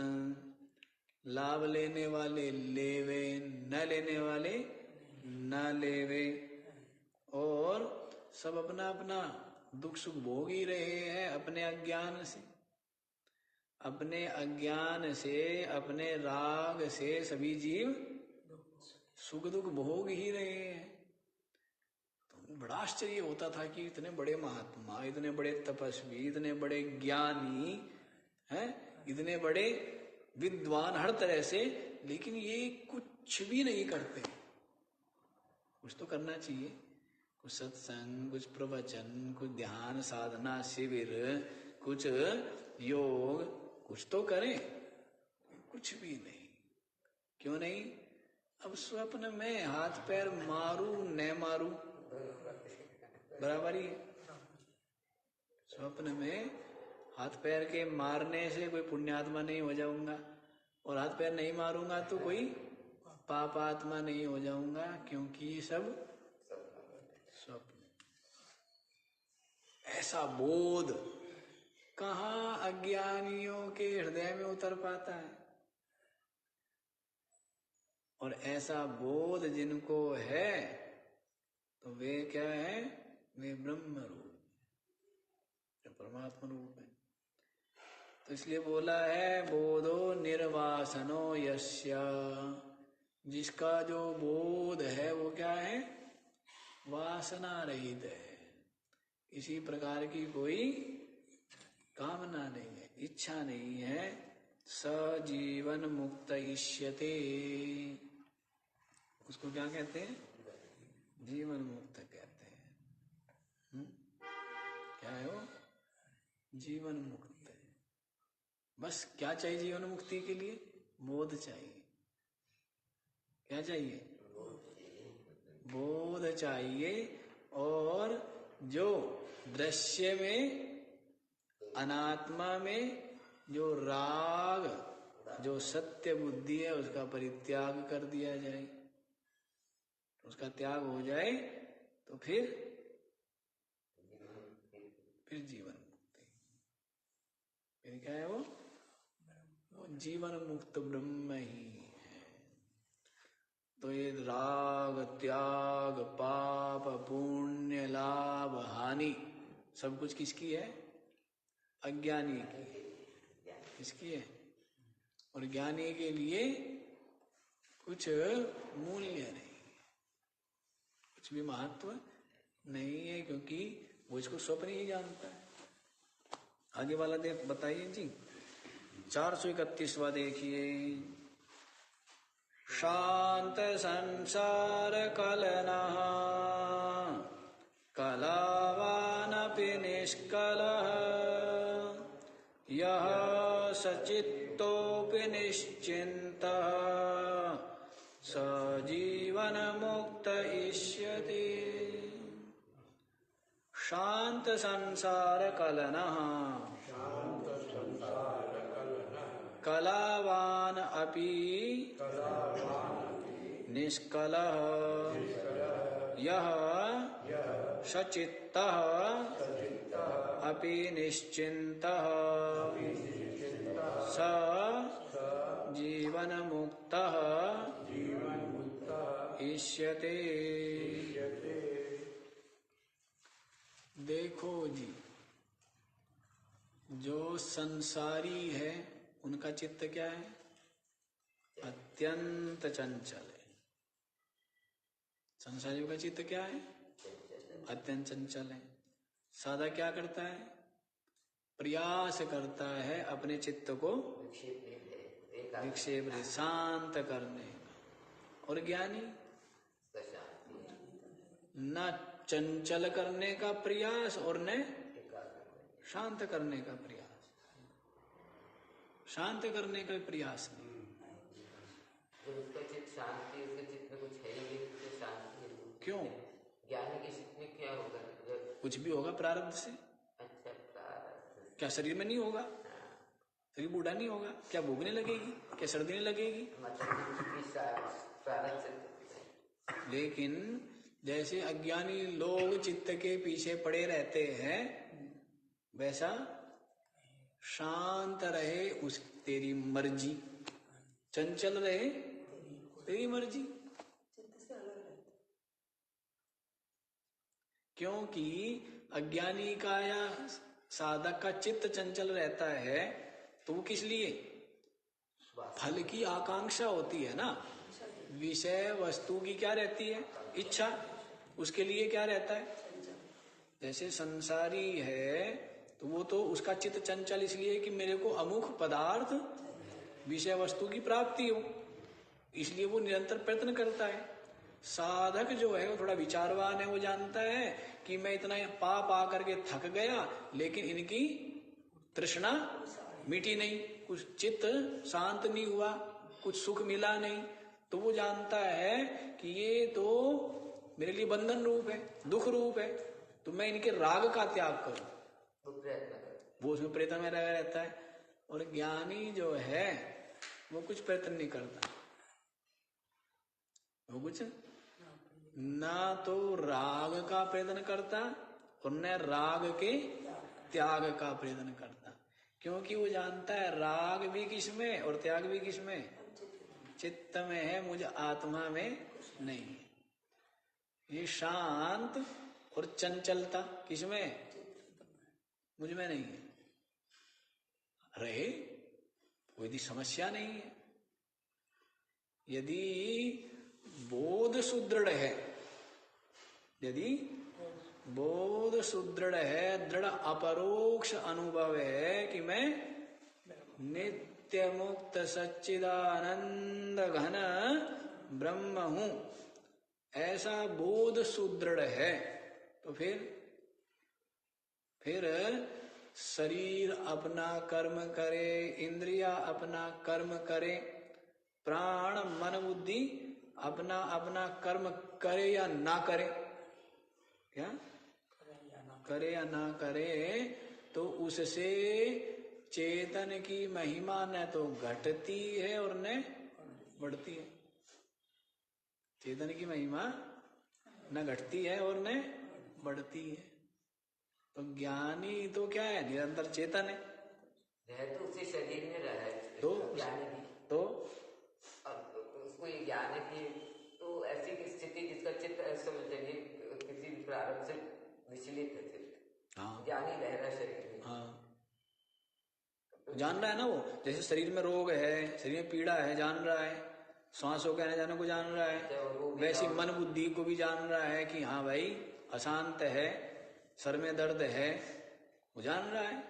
Speaker 1: लाभ लेने वाले लेवे, न लेने वाले न लेवे, और सब अपना अपना दुख सुख भोग ही रहे हैं अपने अज्ञान से। अपने अज्ञान से, अपने राग से सभी जीव सुख दुख भोग ही रहे हैं। तो बड़ा आश्चर्य होता था कि इतने बड़े महात्मा, इतने बड़े तपस्वी, इतने बड़े ज्ञानी हैं, इतने बड़े विद्वान हर तरह से, लेकिन ये कुछ भी नहीं करते। कुछ तो करना चाहिए, कुछ सत्संग, कुछ प्रवचन, कुछ ध्यान साधना शिविर, कुछ योग, कुछ तो करें। कुछ भी नहीं। क्यों नहीं? अब स्वप्न में हाथ पैर मारू न मारू बराबर ही है। स्वप्न में हाथ पैर के मारने से कोई पुण्यात्मा नहीं हो जाऊंगा, और हाथ पैर नहीं मारूंगा तो कोई पापात्मा नहीं हो जाऊंगा, क्योंकि ये सब स्वप्न। ऐसा बोध कहाँ अज्ञानियों के हृदय में उतर पाता है। और ऐसा बोध जिनको है तो वे क्या है, वे ब्रह्म रूप, परमात्मा रूप है। तो इसलिए बोला है बोधो निर्वासनो यस्य, जिसका जो बोध है वो क्या है, वासना रहित है, किसी प्रकार की कोई कामना नहीं है, इच्छा नहीं है। सजीवन मुक्त इष्यते, उसको क्या कहते हैं, जीवन मुक्त कहते हैं। क्या है वो, जीवन मुक्त है। बस क्या चाहिए जीवन मुक्ति के लिए, बोध चाहिए। क्या चाहिए, बोध चाहिए। और जो दृश्य में, अनात्मा में जो राग, जो सत्य बुद्धि है, उसका परित्याग कर दिया जाए, उसका त्याग हो जाए तो फिर जीवन मुक्ति। फिर क्या है वो जीवन मुक्त ब्रह्म ही है। तो ये राग त्याग पाप पुण्य लाभ हानि सब कुछ किसकी है, अज्ञानी की। किसकी है, और ज्ञानी के लिए कुछ मूल्य नहीं, कुछ भी महत्व नहीं है, क्योंकि वो इसको स्वप्न ही जानता है। आगे वाला देख बताइए जी, 431वां देखिए। शांत संसार कलनः कलावानपि निष्कलः यः सचित्तोऽपि निश्चिन्तः स जीवन्मुक्त इष्यति। शांत संसार कलनः कलावान अपि निष्कलः यः सचित्तः अपि निश्चिन्तः स जीवन्मुक्तः इष्यते। देखो जी, जो संसारी है उनका चित्त क्या है? अत्यंत चंचल है। संसारियों का चित्त क्या है? अत्यंत चंचल है। साधा क्या करता है? प्रयास करता है अपने चित्त को विक्षेप रहित शांत करने का। और ज्ञानी न चंचल करने का प्रयास और न शांत करने का प्रयास। शांत करने का प्रयास नहीं।
Speaker 2: उसका चित्त शांति, उसके चित्त में कुछ है ही नहीं, उसकी शांति है।
Speaker 1: क्यों?
Speaker 2: ज्ञानी के चित्त में क्या होगा?
Speaker 1: कुछ भी होगा प्रारब्ध से।
Speaker 2: अच्छा, प्रारब्ध।
Speaker 1: क्या शरीर में नहीं होगा? शरीर बूढ़ा नहीं होगा? क्या भूखने लगेगी? क्या सर्दी नहीं लगेगी? लेकिन जैसे अज्ञानी लोग चित्त के पीछे पड़े रहते हैं, वैसा शांत रहे उस तेरी मर्जी, चंचल रहे तेरी मर्जी। क्योंकि अज्ञानी का या साधक का चित्त चंचल रहता है तो वो किस लिए? फल की आकांक्षा होती है ना, विषय वस्तु की क्या रहती है? इच्छा। उसके लिए क्या रहता है? जैसे संसारी है तो वो तो उसका चित्त चंचल इसलिए कि मेरे को अमुख पदार्थ विषय वस्तु की प्राप्ति हो, इसलिए वो निरंतर प्रयत्न करता है। साधक जो है वो थोड़ा विचारवान है, वो जानता है कि मैं इतना पाप आकर के थक गया, लेकिन इनकी तृष्णा मिटी नहीं, कुछ चित्त शांत नहीं हुआ, कुछ सुख मिला नहीं, तो वो जानता है कि ये तो मेरे लिए बंधन रूप है, दुख रूप है, तो मैं इनके राग का त्याग करूं, वो उसमें प्रयत्न में लगा रहता है। और ज्ञानी जो है वो कुछ प्रयत्न नहीं करता, वो कुछ ना तो राग का प्रयत्न करता और न राग के त्याग का प्रयत्न करता, क्योंकि वो जानता है राग भी किसमें और त्याग भी किसमें? चित्त में है, मुझे आत्मा में नहीं। ये शांत और चंचलता किसमें? मुझ में नहीं है। रहे कोई समस्या नहीं है। यदि बोध सुदृढ़ है, यदि बोध सुदृढ़ है, दृढ़ अपरोक्ष अनुभव है कि मैं नित्य मुक्त सच्चिदानंद घन ब्रह्म हूं, ऐसा बोध सुदृढ़ है, तो फिर शरीर अपना कर्म करे, इंद्रिया अपना कर्म करे, प्राण मन बुद्धि अपना अपना कर्म करे या ना करे, क्या करे या ना करे, तो उससे चेतन की महिमा न तो घटती है और न बढ़ती है। चेतन की महिमा न घटती है और न बढ़ती है। तो ज्ञानी तो क्या है? निरंतर चेतन है,
Speaker 2: तो उसी शरीर में रहा है
Speaker 1: तो
Speaker 2: ज्ञानी भी, तो उसको ये ज्ञान है कि तो ऐसी स्थिति जिसका चित्त समझ लीजिए किसी भी प्रारंभ से विचलित है चित्त,
Speaker 1: हाँ,
Speaker 2: ज्ञानी रह रहा शरीर में,
Speaker 1: हाँ,
Speaker 2: तो
Speaker 1: जान रहा है ना वो, जैसे शरीर में रोग है, शरीर में पीड़ा है, जान रहा है, श्वासों के आने जाने को जान रहा है, वैसे मन बुद्धि को भी जान रहा है कि हाँ भाई अशांत है, सर में दर्द है, वो जान रहा है।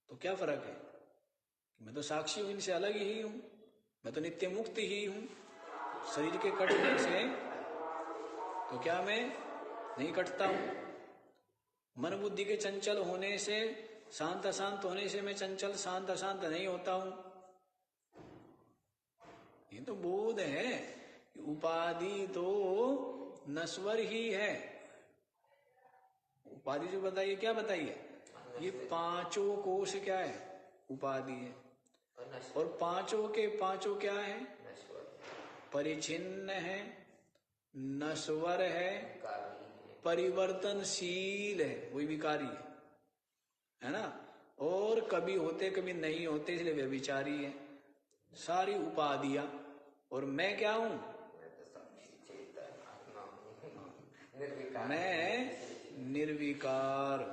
Speaker 1: तो क्या फर्क है? मैं तो साक्षी हूं, इनसे अलग ही हूं, मैं तो नित्य मुक्त ही हूं। शरीर के कटने से तो क्या मैं नहीं कटता हूं? मन बुद्धि के चंचल होने से, शांत अशांत होने से मैं चंचल शांत अशांत नहीं होता हूं। ये तो बोध है। उपाधि तो नश्वर ही है। उपाधि जो बताइए, क्या बताइए? ये पांचों कोश क्या है? उपाधि है। और पांचों के पांचों क्या है? परिचिन्न है, नश्वर है, परिवर्तनशील है, वही विकारी है ना। और कभी होते कभी नहीं होते, इसलिए व्यभिचारी है। सारी उपाधियां। और मैं क्या हूं? मैं निर्विकार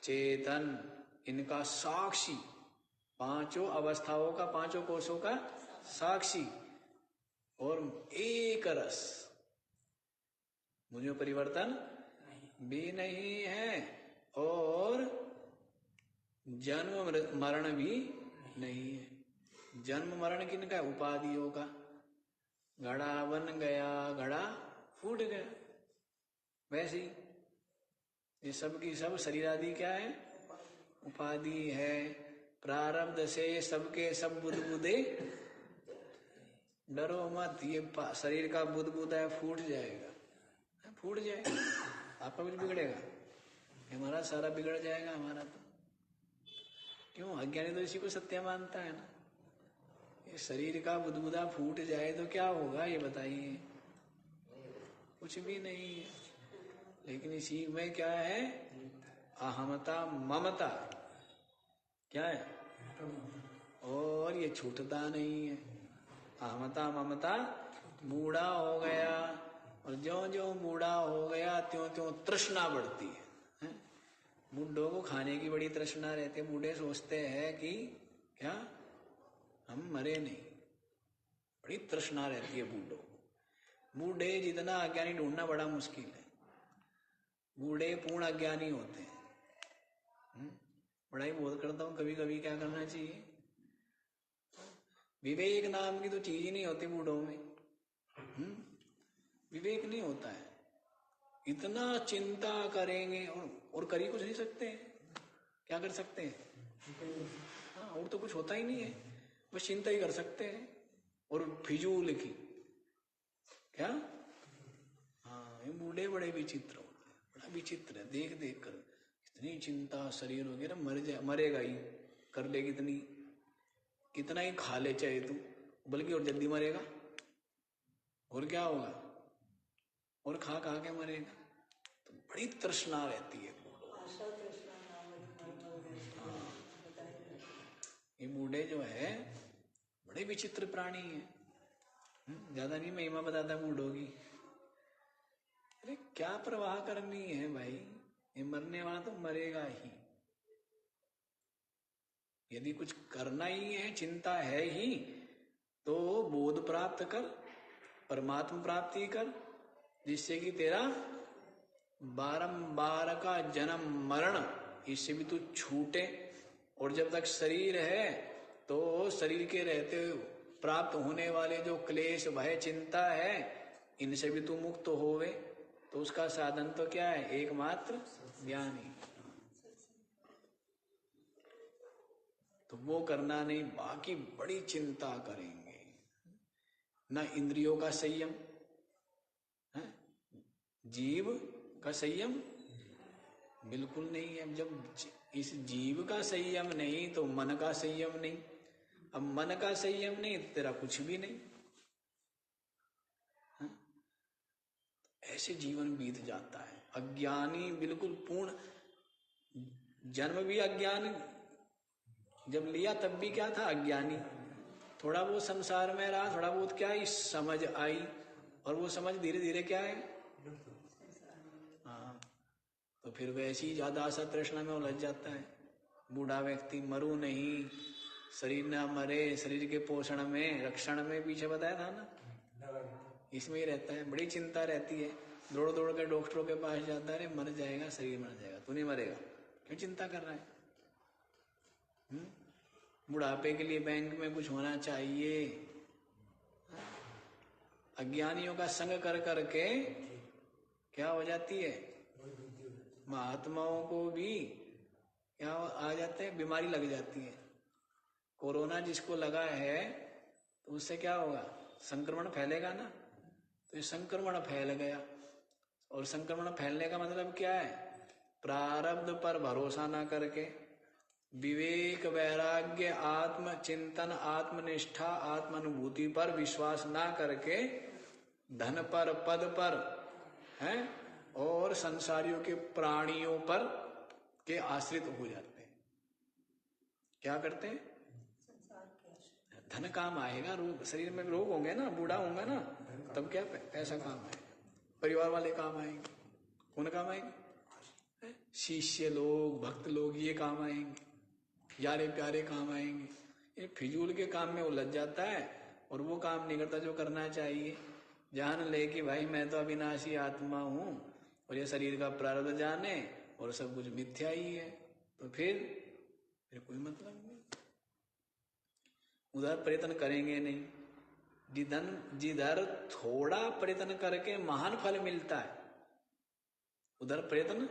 Speaker 1: चेतन, इनका साक्षी, पांचों अवस्थाओं का, पांचों कोशों का साक्षी, और एक रस, मुझे परिवर्तन भी नहीं है, और जन्म मरण भी नहीं है। जन्म मरण किनका है? उपाधियों का। घड़ा बन गया, घड़ा फूट गया, वैसे ही ये सब की सब शरीर आदि क्या है? उपाधि है। प्रारब्ध से सबके सब बुदबुदे, डरो मत, ये शरीर का बुदबुदा है, फूट जाएगा, फूट जाएगा। आपका कुछ बिगड़ेगा? हमारा सारा बिगड़ जाएगा हमारा। तो क्यों? अज्ञानी तो इसी को सत्य मानता है ना। ये शरीर का बुदबुदा फूट जाए तो क्या होगा, ये बताइए? कुछ भी नहीं है। लेकिन इसी में क्या है? अहमता ममता क्या है? और ये छूटता नहीं है। अहमता ममता बूढ़ा हो गया, और ज्यों ज्यों बूढ़ा हो गया त्यों त्यों तृष्णा बढ़ती है। बूढ़ों को खाने की बड़ी तृष्णा रहती है। बूढ़े सोचते हैं कि क्या हम मरे नहीं, बड़ी तृष्णा रहती है बूढ़ों को। बूढ़े जितना अज्ञानी ढूंढना बड़ा मुश्किल है। बूढ़े पूर्ण अज्ञानी होते हैं। बड़ा ही बोध करता हूं कभी कभी, क्या करना चाहिए? विवेक नाम की तो चीज ही नहीं होती बूढ़ों में। विवेक नहीं होता है। इतना चिंता करेंगे और कर ही कुछ नहीं सकते हैं। क्या कर सकते हैं? हाँ, और तो कुछ होता ही नहीं है, बस चिंता ही कर सकते हैं। और फिजूल की क्या, हाँ, ये बूढ़े बड़े विचित्र होते हैं, बड़ा विचित्र है। देख देख कर इतनी चिंता, शरीर वगैरह मरेगा ही, कर ले कितना ही खा ले चाहे तू, बल्कि और जल्दी मरेगा। और क्या होगा? और खा के मरेगा। तो बड़ी तृष्णा रहती है। ये बूढ़े जो है बड़े विचित्र प्राणी है। ज्यादा नहीं महिमा बताता बूढ़ों की। अरे क्या परवाह करनी है भाई, ये मरने वाला तो मरेगा ही। यदि कुछ करना ही है, चिंता है ही, तो बोध प्राप्त कर, परमात्मा प्राप्ति कर, जिससे कि तेरा बारंबार का जन्म मरण इससे भी तू छूटे। और जब तक शरीर है तो शरीर के रहते प्राप्त होने वाले जो क्लेश, भय, चिंता है, इनसे भी तू मुक्त होवे। तो उसका साधन तो क्या है? एकमात्र ज्ञानी। तो वो करना नहीं, बाकी बड़ी चिंता करेंगे। न इंद्रियों का संयम है, जीव का संयम बिल्कुल नहीं है। जब इस जीव का संयम नहीं तो मन का संयम नहीं। अब मन का संयम नहीं तो तेरा कुछ भी नहीं। ऐसे जीवन बीत जाता है। अज्ञानी बिल्कुल पूर्ण, जन्म भी अज्ञान जब लिया तब भी क्या था? अज्ञानी। थोड़ा बहुत संसार में रहा, थोड़ा बहुत क्या है समझ आई, और वो समझ धीरे धीरे क्या है, हाँ, तो फिर वैसी ज्यादा आशा तृष्णा में उलझ जाता है। बूढ़ा व्यक्ति मरू नहीं, शरीर ना मरे, शरीर के पोषण में रक्षण में पीछे बताया था ना, इसमें ही रहता है। बड़ी चिंता रहती है, दौड़ दौड़ के डॉक्टरों के पास जाता है, अरे मर जाएगा, शरीर मर जाएगा, तू नहीं मरेगा, क्यों चिंता कर रहा है? बुढ़ापे के लिए बैंक में कुछ होना चाहिए। अज्ञानियों का संग कर करके क्या हो जाती है, महात्माओं को भी क्या आ जाते हैं, बीमारी लग जाती है। कोरोना जिसको लगा है तो उससे क्या होगा, संक्रमण फैलेगा ना, तो ये संक्रमण फैल गया। और संक्रमण फैलने का मतलब क्या है, प्रारब्ध पर भरोसा ना करके विवेक वैराग्य आत्म चिंतन आत्मनिष्ठा आत्मानुभूति पर विश्वास ना करके धन पर पद पर हैं और संसारियों के प्राणियों पर के आश्रित हो जाते हैं। क्या करते हैं, धन काम आएगा, रोग शरीर में रोग होंगे ना, बूढ़ा होगा ना, तब क्या पैसा काम आएगा, परिवार वाले काम आएंगे, कौन काम आएंगे, शिष्य लोग भक्त लोग ये काम आएंगे, यारे प्यारे काम आएंगे। ये फिजूल के काम में उलझ जाता है और वो काम नहीं करता जो करना चाहिए। जान ले कि भाई मैं तो अविनाशी आत्मा हूं और ये शरीर का प्रारब्ध जाने और सब कुछ मिथ्या ही है, तो फिर कोई मतलब नहीं, उधर प्रयत्न करेंगे नहीं। जिधर थोड़ा प्रयत्न करके महान फल मिलता है उधर प्रयत्न,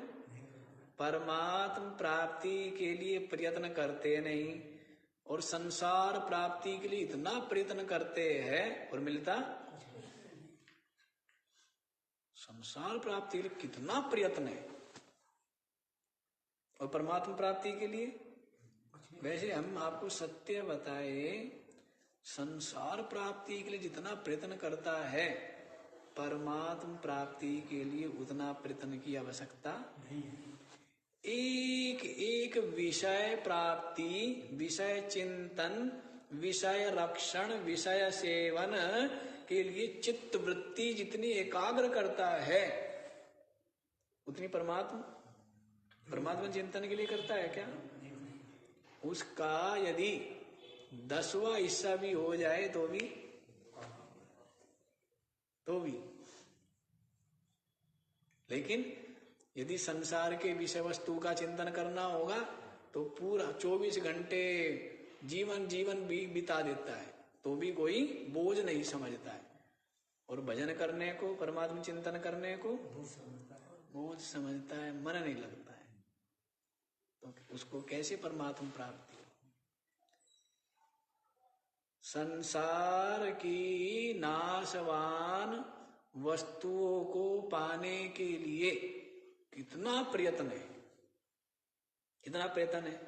Speaker 1: परमात्म प्राप्ति के लिए प्रयत्न करते नहीं और संसार प्राप्ति के लिए इतना प्रयत्न करते हैं और मिलता, संसार प्राप्ति के लिए कितना प्रयत्न है और परमात्मा प्राप्ति के लिए, वैसे हम आपको सत्य बताए, संसार प्राप्ति के लिए जितना प्रयत्न करता है परमात्मा प्राप्ति के लिए उतना प्रयत्न की आवश्यकता नहीं। एक एक विषय प्राप्ति, विषय चिंतन, विषय रक्षण, विषय सेवन के लिए चित्त वृत्ति जितनी एकाग्र करता है उतनी परमात्मा चिंतन के लिए करता है क्या? उसका यदि 10वां हिस्सा भी हो जाए तो भी लेकिन यदि संसार के विषय वस्तु का चिंतन करना होगा तो पूरा 24 घंटे जीवन भी बिता देता है तो भी कोई बोझ नहीं समझता है, और भजन करने को, परमात्मा चिंतन करने को बोझ समझता है, मन नहीं लगता है, तो उसको कैसे परमात्मा प्राप्ति? संसार की नाशवान वस्तुओं को पाने के लिए कितना प्रयत्न है, कितना प्रयत्न है,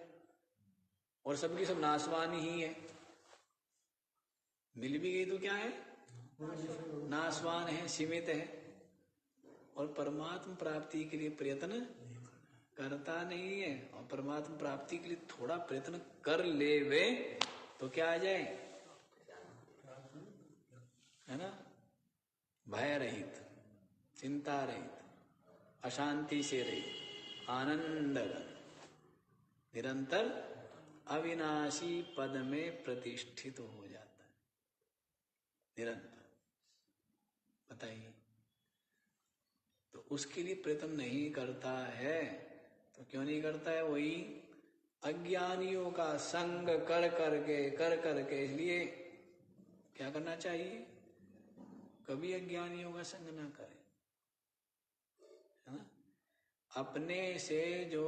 Speaker 1: और सबकी सब नाशवान ही है। मिल भी गई तो क्या है, नाशवान है, सीमित है, और परमात्मा प्राप्ति के लिए प्रयत्न करता नहीं है। और परमात्मा प्राप्ति के लिए थोड़ा प्रयत्न कर ले वे तो क्या आ जाए, है ना, भय रहित, चिंता रहित, अशांति से रहित, आनंद निरंतर अविनाशी पद में प्रतिष्ठित हो जाता है निरंतर। बताइए, तो उसके लिए प्रयत्न नहीं करता है तो क्यों नहीं करता है? वही अज्ञानियों का संग कर करके। इसलिए क्या करना चाहिए, कभी अज्ञानियों का संग ना करें, है ना। अपने से जो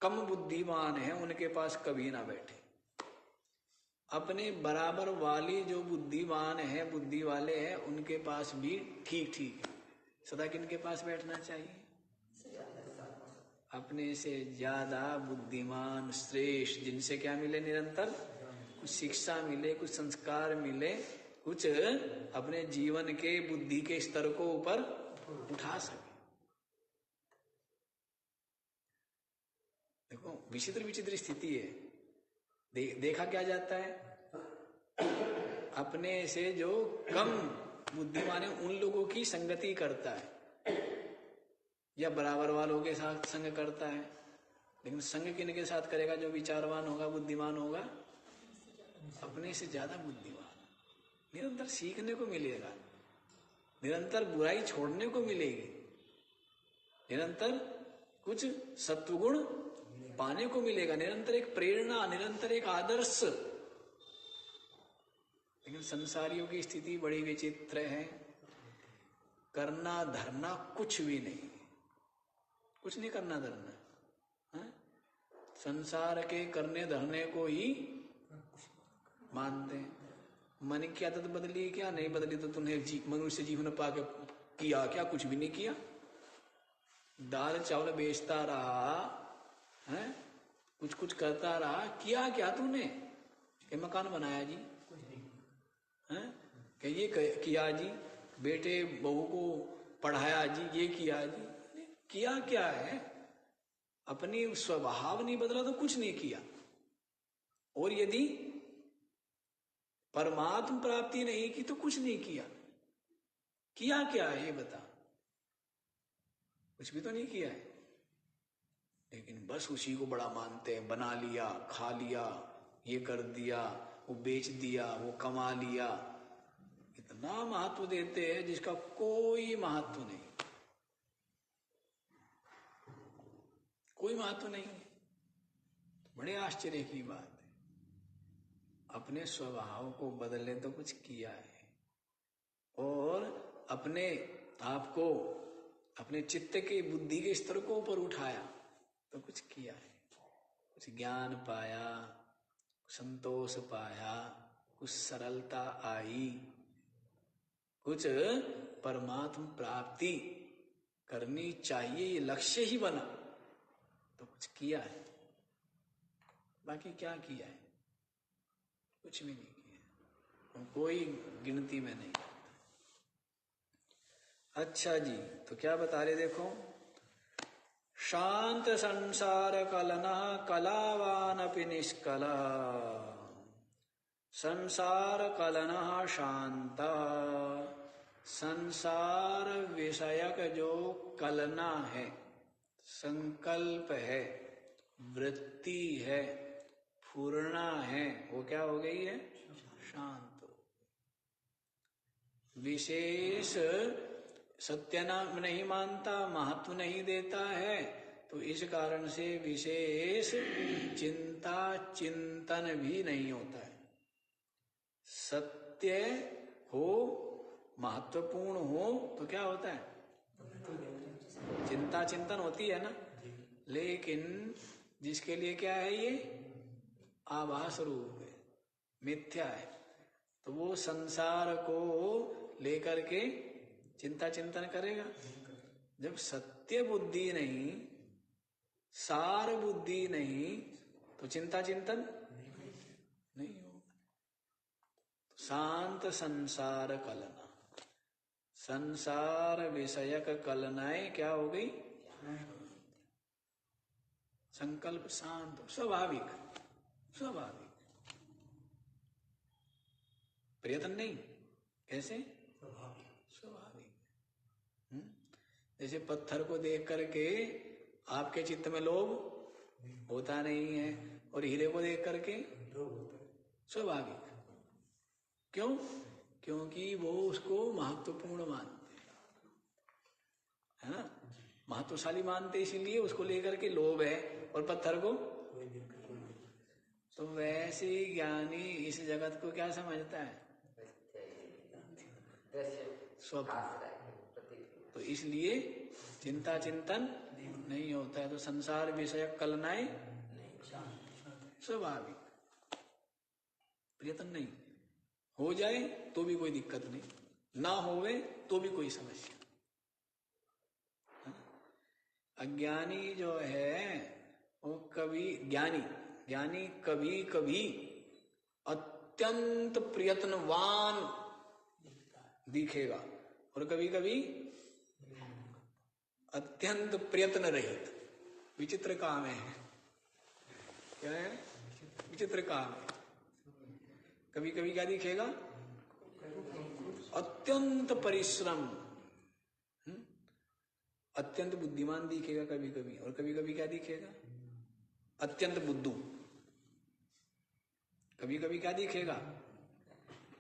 Speaker 1: कम बुद्धिमान है उनके पास कभी ना बैठे, अपने बराबर वाली जो बुद्धिमान है, बुद्धि वाले हैं, उनके पास भी ठीक है। सदा किनके पास बैठना चाहिए? अपने से ज्यादा बुद्धिमान श्रेष्ठ, जिनसे क्या मिले, निरंतर कुछ शिक्षा मिले, कुछ संस्कार मिले, कुछ अपने जीवन के बुद्धि के स्तर को ऊपर उठा सके। देखो विचित्र स्थिति है। देखा क्या जाता है, अपने से जो कम बुद्धिमान है उन लोगों की संगति करता है, या बराबर वालों के साथ संग करता है, लेकिन संग किनके साथ करेगा? जो विचारवान होगा, बुद्धिमान होगा, अपने से ज्यादा बुद्धिमान। निरंतर सीखने को मिलेगा, निरंतर बुराई छोड़ने को मिलेगी, निरंतर कुछ सत्वगुण पाने को मिलेगा, निरंतर एक प्रेरणा, निरंतर एक आदर्श। लेकिन संसारियों की स्थिति बड़ी विचित्र है। करना धरना कुछ भी नहीं, कुछ नहीं करना धरना है? संसार के करने धरने को ही मानते हैं। मन की आदत बदली क्या? नहीं बदली तो तुमने मनुष्य जीवन पाके किया क्या? कुछ भी नहीं किया। दाल चावल बेचता रहा है, कुछ कुछ करता रहा, किया क्या तूने? कि मकान बनाया जी, हैं? कि ये किया जी, बेटे बहू को पढ़ाया जी, ये किया जी। किया क्या है? अपनी स्वभाव नहीं बदला तो कुछ नहीं किया। और यदि परमात्म प्राप्ति नहीं की तो कुछ नहीं किया। किया क्या है ये बता? कुछ भी तो नहीं किया है। लेकिन बस उसी को बड़ा मानते हैं। बना लिया, खा लिया, ये कर दिया, वो बेच दिया, वो कमा लिया, इतना महत्व देते हैं जिसका कोई महत्व नहीं, कोई महत्व नहीं है। बड़े आश्चर्य की बात है। अपने स्वभाव को बदले तो कुछ किया है, और अपने आप को, अपने चित्त के, बुद्धि के स्तर को ऊपर उठाया तो कुछ किया है। कुछ ज्ञान पाया, संतोष पाया, कुछ सरलता आई, कुछ परमात्म प्राप्ति करनी चाहिए ये लक्ष्य ही बना तो कुछ किया है। बाकी क्या किया है? कुछ भी नहीं किया, कोई गिनती में नहीं। अच्छा जी, तो क्या बता रहे देखो, शांत संसार कलना कलावान अपि निष्कला, संसार कलना शांता। संसार विषयक जो कलना है, संकल्प है, वृत्ति है, पूर्णा है, वो क्या हो गई है? शांत हो। विशेष सत्य नहीं मानता, महत्व नहीं देता है, तो इस कारण से विशेष चिंता चिंतन भी नहीं होता है। सत्य हो, महत्वपूर्ण हो तो क्या होता है? चिंता चिंतन होती है ना। लेकिन जिसके लिए क्या है? ये आभास रूप है, मिथ्या है, तो वो संसार को लेकर के चिंता चिंतन करेगा। जब सत्य बुद्धि नहीं, सार बुद्धि नहीं, तो चिंता चिंतन नहीं होगा। शांत संसार कलना, संसार विषयक कलनाएं क्या हो गई? संकल्प शांत, स्वाभाविक, स्वाभाविक, प्रयत्न नहीं। कैसे? स्वाभाविक। जैसे पत्थर को देख करके आपके चित्त में लोभ होता नहीं है, और हीरे को देख करके स्वाभाविक। क्यों? क्योंकि वो उसको महत्वपूर्ण मानते है ना, महत्वशाली मानते, इसीलिए उसको लेकर के लोभ है, और पत्थर को। तो वैसे ज्ञानी इस जगत को क्या समझता है? स्वप्न। तो इसलिए चिंता चिंतन नहीं होता है। तो संसार विषयक कलनाएं स्वाभाविक, प्रयत्न नहीं। हो जाए तो भी कोई दिक्कत नहीं, ना होवे तो भी कोई समस्या। अज्ञानी जो है वो कभी, ज्ञानी कभी कभी अत्यंत प्रयत्नवान दिखेगा, और कभी कभी अत्यंत प्रयत्न रहित। विचित्र काम है। क्या है? विचित्र काम है। कभी कभी क्या दिखेगा? अत्यंत परिश्रम, अत्यंत बुद्धिमान दिखेगा कभी कभी, और कभी कभी क्या दिखेगा? अत्यंत बुद्धू। कभी कभी क्या दिखेगा,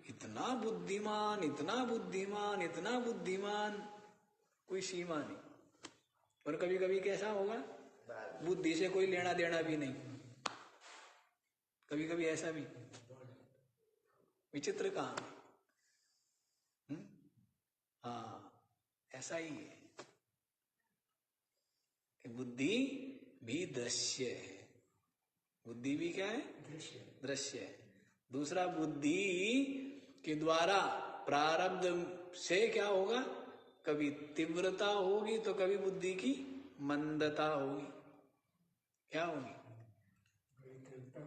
Speaker 1: इतना बुद्धिमान, इतना बुद्धिमान, इतना बुद्धिमान, कोई सीमा नहीं। और कभी कभी कैसा होगा, बुद्धि से कोई लेना देना भी नहीं। कभी कभी ऐसा भी, विचित्र काम है। हाँ, ऐसा ही है कि बुद्धि भी दृश्य है। बुद्धि भी क्या है, दृश्य है। दूसरा, बुद्धि के द्वारा प्रारब्ध से क्या होगा, कभी तीव्रता होगी तो कभी बुद्धि की मंदता होगी। क्या होगी,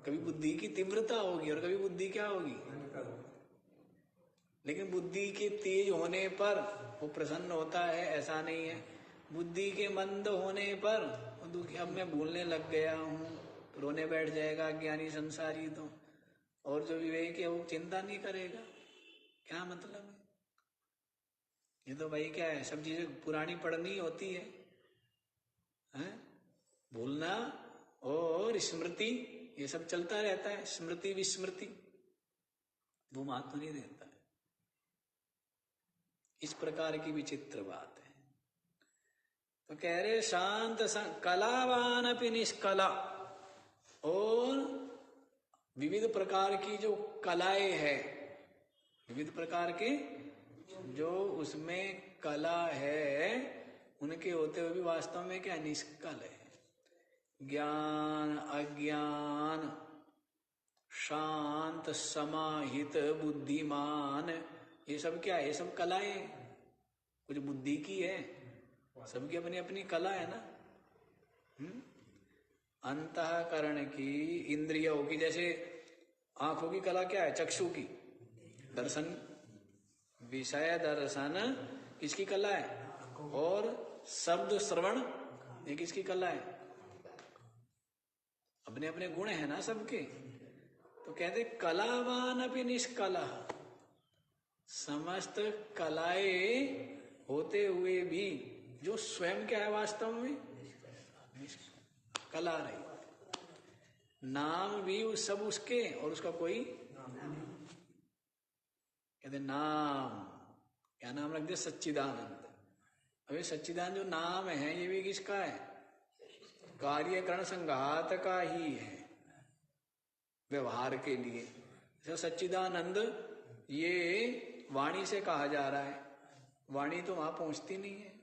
Speaker 1: कभी बुद्धि की तीव्रता होगी और कभी बुद्धि क्या होगी, लेकिन बुद्धि के तेज होने पर वो प्रसन्न होता है, ऐसा नहीं है। बुद्धि के मंद होने पर दुखी, अब मैं भूलने लग गया हूँ, रोने बैठ जाएगा ज्ञानी संसारी तो। और जो विवेक है वो चिंता नहीं करेगा। क्या मतलब है, ये तो भाई क्या है, सब चीजें पुरानी पढ़नी होती है, हैं? भूलना और स्मृति, ये सब चलता रहता है। स्मृति विस्मृति, वो महत्व नहीं देता है। इस प्रकार की विचित्र बात है। तो कह रहे शांत कलावान अपि निष्कला, और विविध प्रकार की जो कलाएं है, विविध प्रकार के जो उसमें कला है, उनके होते हुए भी वास्तव में क्या निष्कल है। ज्ञान, अज्ञान, शांत, समाहित, बुद्धिमान, ये सब क्या है, ये सब कलाएं कुछ बुद्धि की है। सबकी अपनी अपनी कला है ना। अंतःकरण की, इंद्रियों की, जैसे आंखों की कला क्या है, चक्षु की, दर्शन, विषय दर्शन किसकी कला है, और शब्द श्रवण ये किसकी कला है। अपने अपने गुण है ना सबके। तो कहते कलावान अपि निष्कला, समस्त कलाएं होते हुए भी जो स्वयं क्या है वास्तव में, कला रही। नाम भी सब उसके और उसका कोई, कहते नाम, क्या नाम रख दिया, सच्चिदानंद। अभी सच्चिदानंद जो नाम है ये भी किसका है, कार्यकरण संघात का ही है व्यवहार के लिए। तो सच्चिदानंद ये वाणी से कहा जा रहा है, वाणी तो वहां पहुंचती नहीं है।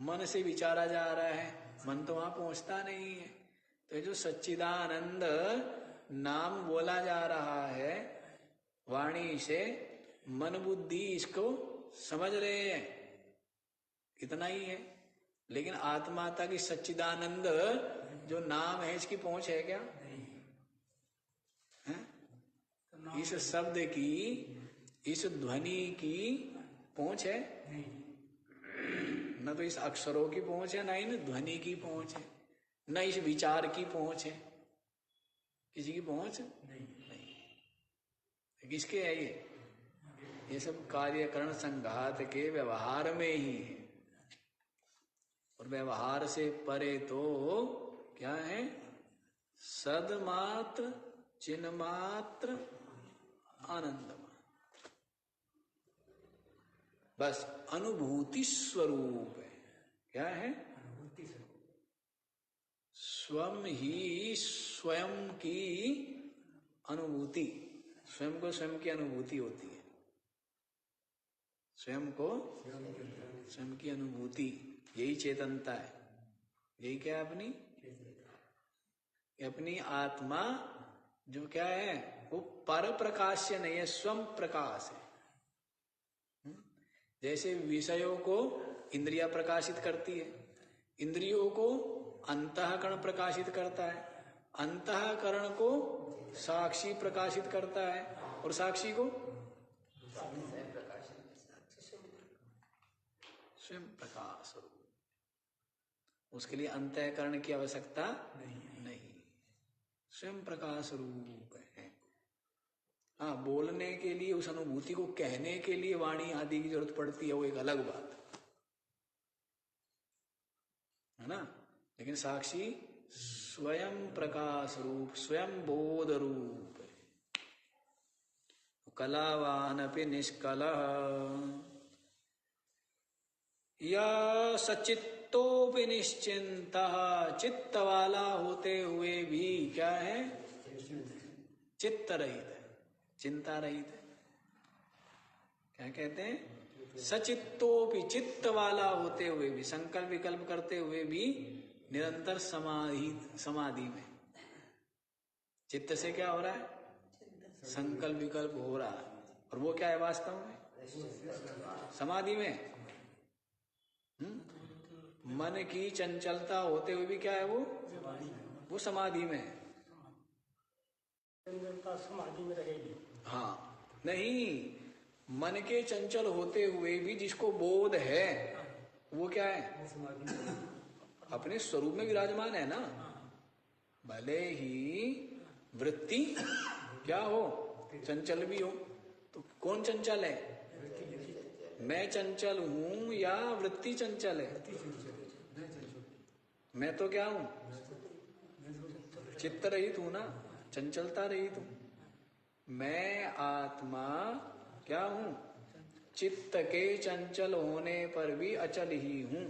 Speaker 1: मन से विचारा जा रहा है, मन तो वहां पहुंचता नहीं है। तो जो सच्चिदानंद नाम बोला जा रहा है वाणी से, मन बुद्धि इसको समझ रहे हैं, इतना ही है। लेकिन आत्मा तक इस सच्चिदानंद जो नाम है इसकी पहुंच है क्या, है? इस शब्द की, इस ध्वनि की पहुंच है, न तो इस अक्षरों की पहुंच है, ना इन ध्वनि की पहुंच है, न इस विचार की पहुंच है। किसी की पहुंच नहीं। किसके है ये सब कार्यकरण संघात के व्यवहार में ही है। और व्यवहार से परे तो क्या है, सदमात्र, चिन्मात्र, आनंद मात्र, बस अनुभूति स्वरूप है। क्या है, अनुभूति स्वरूप, स्वयं ही स्वयं की अनुभूति, स्वयं को स्वयं की अनुभूति होती है। स्वयं को स्वयं की अनुभूति, यही चेतनता है। यही क्या है, अपनी आत्मा जो क्या है, वो पर प्रकाश्य नहीं है, स्वयं प्रकाश है। जैसे विषयों को इंद्रियां प्रकाशित करती है, इंद्रियों को अंतःकरण प्रकाशित करता है, अंतःकरण को साक्षी प्रकाशित करता है, और साक्षी को स्वयं प्रकाश रूप। उसके लिए अंतःकरण की आवश्यकता नहीं, स्वयं प्रकाश रूप है। हाँ, बोलने के लिए, उस अनुभूति को कहने के लिए वाणी आदि की जरूरत पड़ती है, वो एक अलग बात है ना। लेकिन साक्षी स्वयं प्रकाश रूप, स्वयं बोध रूप, कलावानपि निष्कलः या सचित्तोपि निश्चिंतः, चित्त वाला होते हुए भी क्या है? चित्त रहित है, चिंता रहित है। क्या कहते हैं? सचित्तोपि, चित्त वाला होते हुए भी, संकल्प विकल्प करते हुए भी निरंतर समाधि में। चित्त से क्या हो रहा है? संकल्प विकल्प हो रहा है, और वो क्या है वास्तव में? समाधि में। मन की चंचलता होते हुए भी क्या है वो समाधि में है।
Speaker 4: समाधि में रहेगी।
Speaker 1: हाँ, नहीं, मन के चंचल होते हुए भी जिसको बोध है वो क्या है? अपने स्वरूप में विराजमान है ना। भले ही वृत्ति क्या हो, चंचल भी हो, तो कौन चंचल है? मैं चंचल हूं या वृत्ति चंचल है? मैं तो क्या हूं? चित्त रहित हूं ना, चंचलता रहित हूं। मैं आत्मा क्या हूं? चित्त के चंचल होने पर भी अचल ही हूं,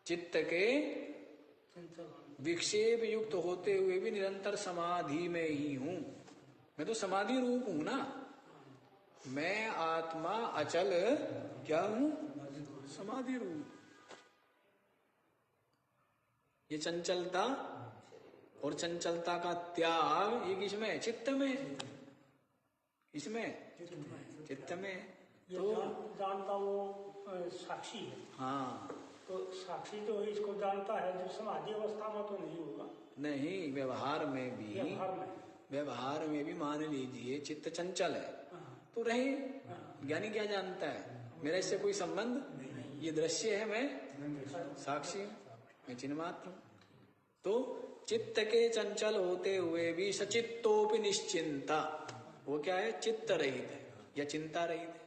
Speaker 1: चित्त के विक्षेप युक्त होते हुए भी निरंतर समाधि में ही हूं। मैं तो समाधि रूप हूं ना। मैं आत्मा अचल क्या हूं? समाधि रूप। ये चंचलता और चंचलता का त्याग ये किसमें? चित्त में। किसमें? चित्त में। तो
Speaker 4: जानता वो साक्षी है।
Speaker 1: हाँ,
Speaker 4: तो साक्षी तो इसको जानता है, जो समाधि अवस्था में तो नहीं होगा।
Speaker 1: नहीं, व्यवहार में भी मान लीजिए चित्त चंचल है तो रहे। ज्ञानी क्या जानता है? मेरा इससे कोई संबंध, ये दृश्य है, मैं साक्षी हूं, मैं चिन्ह मात्र हूं। तो चित्त के चंचल होते हुए भी सचित्तोपि निश्चिंता, वो क्या है? चित्त रहित है या चिंता रहित है।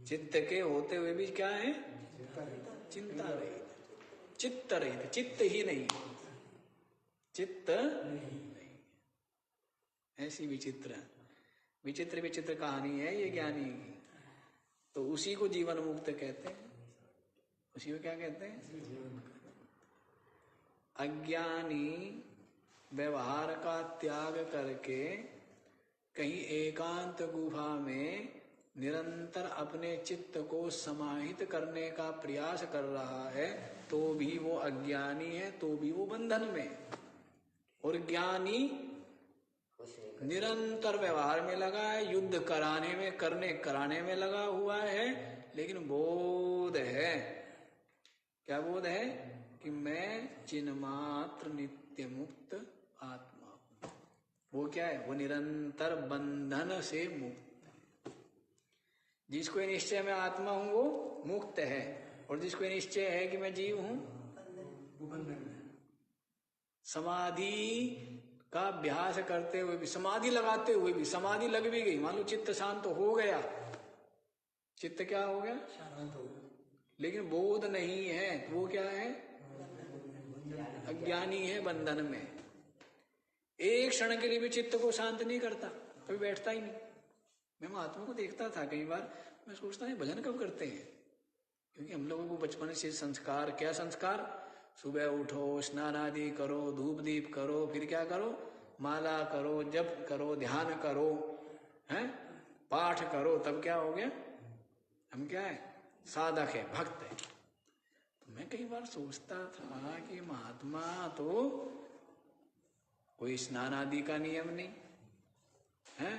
Speaker 1: चित्त के होते हुए भी क्या है? चिंता रहित, चित्त रहित, चित्त ही नहीं, चित्त नहीं। ऐसी विचित्र विचित्र कहानी है ये ज्ञानी की। तो उसी को जीवन मुक्त कहते हैं। उसी को क्या कहते हैं? अज्ञानी व्यवहार का त्याग करके कहीं एकांत गुफा में निरंतर अपने चित्त को समाहित करने का प्रयास कर रहा है, तो भी वो अज्ञानी है, तो भी वो बंधन में। और ज्ञानी निरंतर व्यवहार में लगा है, युद्ध कराने में, कराने में लगा हुआ है, लेकिन बोध है। क्या बोध है? कि मैं चिन्मात्र नित्य मुक्त आत्मा हूं। वो क्या है? वो निरंतर बंधन से मुक्त है। जिसको निश्चय में आत्मा हूं वो मुक्त है, और जिसको निश्चय है कि मैं जीव हूं वो बंधन में। समाधि का अभ्यास करते हुए भी, समाधि लगाते हुए भी, समाधि लग भी गई, मान लो चित्त शांत हो गया, चित्त क्या हो गया? शांत हो गया, लेकिन बोध नहीं है, तो वो क्या है? अज्ञानी है, बंधन में। एक क्षण के लिए भी चित्त को शांत नहीं करता, कभी बैठता ही नहीं। मैं महात्मा को देखता था कई बार, मैं सोचता है भजन कब करते हैं? क्योंकि हम लोगों को बचपन से संस्कार, क्या संस्कार? सुबह उठो, स्नान आदि करो, धूप दीप करो, फिर क्या करो? माला करो, जप करो, ध्यान करो, हैं, पाठ करो, तब क्या हो गया? हम क्या है? साधक है, भक्त है। तो मैं कई बार सोचता था कि महात्मा तो कोई स्नान आदि का नियम नहीं है,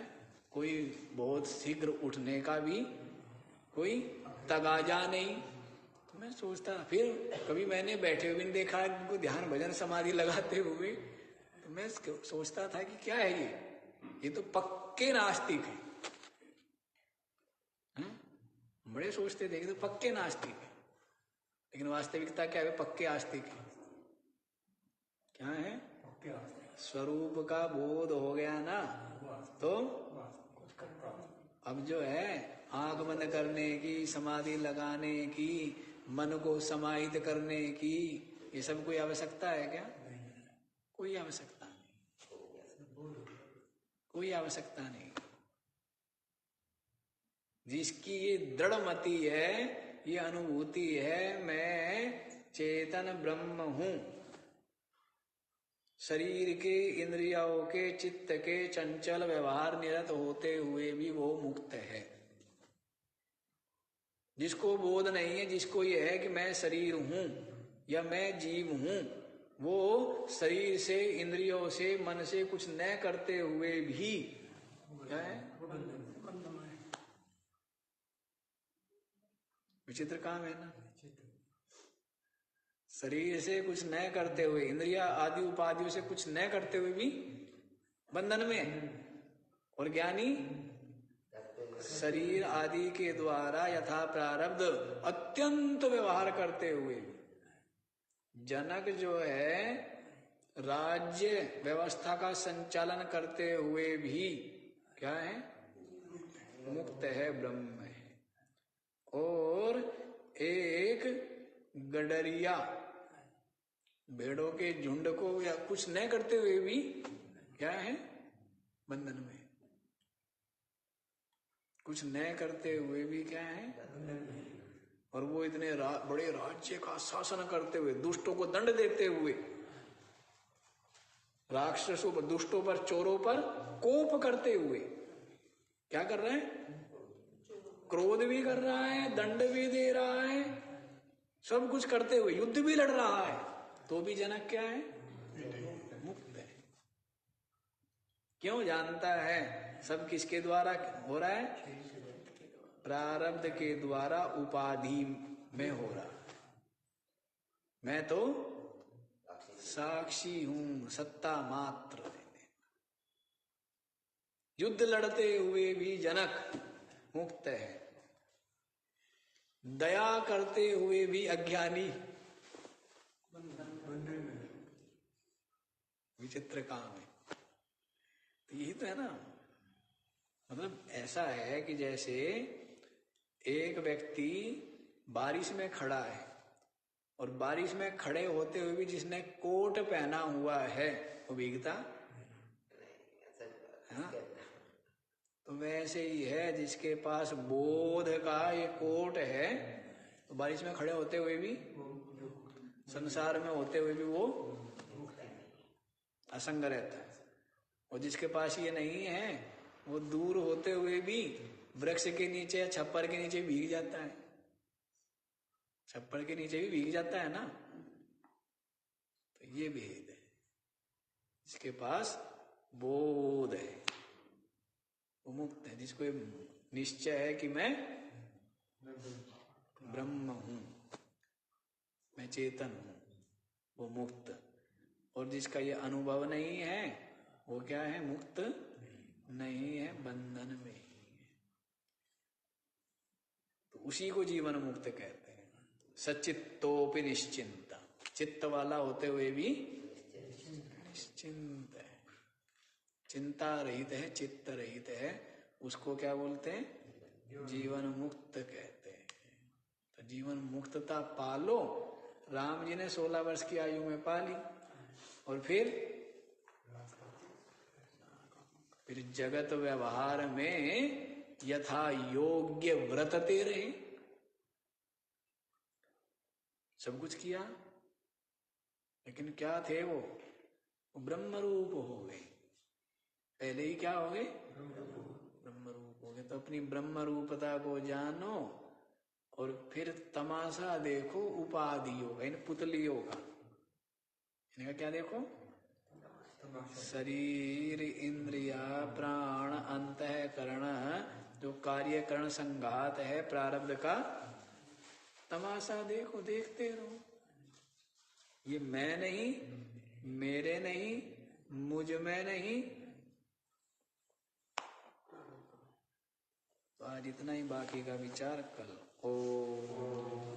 Speaker 1: कोई बहुत शीघ्र उठने का भी कोई तगाजा नहीं। तो मैं सोचता, फिर कभी मैंने बैठे हुए नहीं देखा उनको ध्यान भजन समाधि लगाते हुए। तो मैं सोचता था कि क्या है ये तो पक्के नास्तिक है। बड़े सोचते थे कि तो पक्के नास्तिक है, लेकिन वास्तविकता क्या है? पक्के आस्तिक है। क्या है? स्वरूप का बोध हो गया ना, तो अब जो है आंख बंद करने की, समाधि लगाने की, मन को समाहित करने की, ये सब कोई आवश्यकता है क्या? कोई आवश्यकता नहीं, कोई आवश्यकता नहीं। जिसकी ये दृढ़ मति है, ये अनुभूति है, मैं चेतन ब्रह्म हूं, शरीर के, इंद्रियों के, चित्त के चंचल व्यवहार निरत होते हुए भी वो मुक्त है। जिसको बोध नहीं है, जिसको ये है कि मैं शरीर हूं या मैं जीव हूं, वो शरीर से, इंद्रियों से, मन से कुछ न करते हुए भी क्या है? विचित्र काम है ना। शरीर से कुछ न करते हुए, इंद्रिया आदि उपाधियों से कुछ न करते हुए भी बंधन में, और ज्ञानी शरीर आदि के द्वारा यथा प्रारब्ध अत्यंत व्यवहार करते हुए। जनक जो है राज्य व्यवस्था का संचालन करते हुए भी क्या है? मुक्त है, ब्रह्म है। और एक गडरिया भेड़ों के झुंड को या कुछ न करते हुए भी क्या है? बंधन में। कुछ न करते हुए भी क्या है? और वो इतने बड़े राज्य का शासन करते हुए, दुष्टों को दंड देते हुए, राक्षसों पर, दुष्टों पर, चोरों पर कोप करते हुए क्या कर रहे हैं? क्रोध भी कर रहा है, दंड भी दे रहा है, सब कुछ करते हुए युद्ध भी लड़ रहा है, तो भी जनक क्या है? मुक्त है। क्यों? जानता है सब किसके द्वारा हो रहा है? प्रारब्ध के द्वारा, उपाधि में हो रहा है। मैं तो साक्षी हूं, सत्ता मात्र। युद्ध लड़ते हुए भी जनक मुक्त है, दया करते हुए भी अज्ञानी। विचित्र काम है। तो यही तो है ना, मतलब ऐसा है कि जैसे एक व्यक्ति बारिश में खड़ा है, और बारिश में खड़े होते हुए भी जिसने कोट पहना हुआ है वो भीगता है। तो वैसे ही है, जिसके पास बोध का ये कोट है, तो बारिश में खड़े होते हुए भी, संसार में होते हुए भी वो असंग रहता है। और जिसके पास ये नहीं है, वो दूर होते हुए भी वृक्ष के नीचे या छप्पर के नीचे भीग जाता है। छप्पर के नीचे भी भीग जाता है ना। तो ये भेद है। जिसके पास बोध है वो मुक्त है। जिसको निश्चय है कि मैं ब्रह्म हूं, मैं चेतन हूं, वो मुक्त। और जिसका ये अनुभव नहीं है वो क्या है? मुक्त नहीं है, बंधन में ही है। तो उसी को जीवन मुक्त कहते हैं। सचित्तोपि निश्चिंता, चित्त वाला होते हुए भी निश्चिंत है, चिंता रहित है, चित्त रहित है, उसको क्या बोलते हैं? जीवन मुक्त कहते हैं। तो जीवन मुक्तता पालो। राम जी ने 16 वर्ष की आयु में पाली, और फिर जगत व्यवहार में यथा योग्य व्रतते रहे, सब कुछ किया, लेकिन क्या थे वो ब्रह्म रूप हो गए। पहले ही क्या हो गए? ब्रह्म रूप हो गए। तो अपनी ब्रह्म रूपता को जानो, और फिर तमाशा देखो उपाधियों का, इन पुतलियों का। इनका क्या देखो? शरीर, इंद्रिया, प्राण, अंतःकरण, जो कार्यकरण संघात है प्रारब्ध का, तमाशा देखो, देखते रहो। ये मैं नहीं, मेरे नहीं, मुझ में नहीं। तो आज इतना ही, बाकी का विचार कल। ओम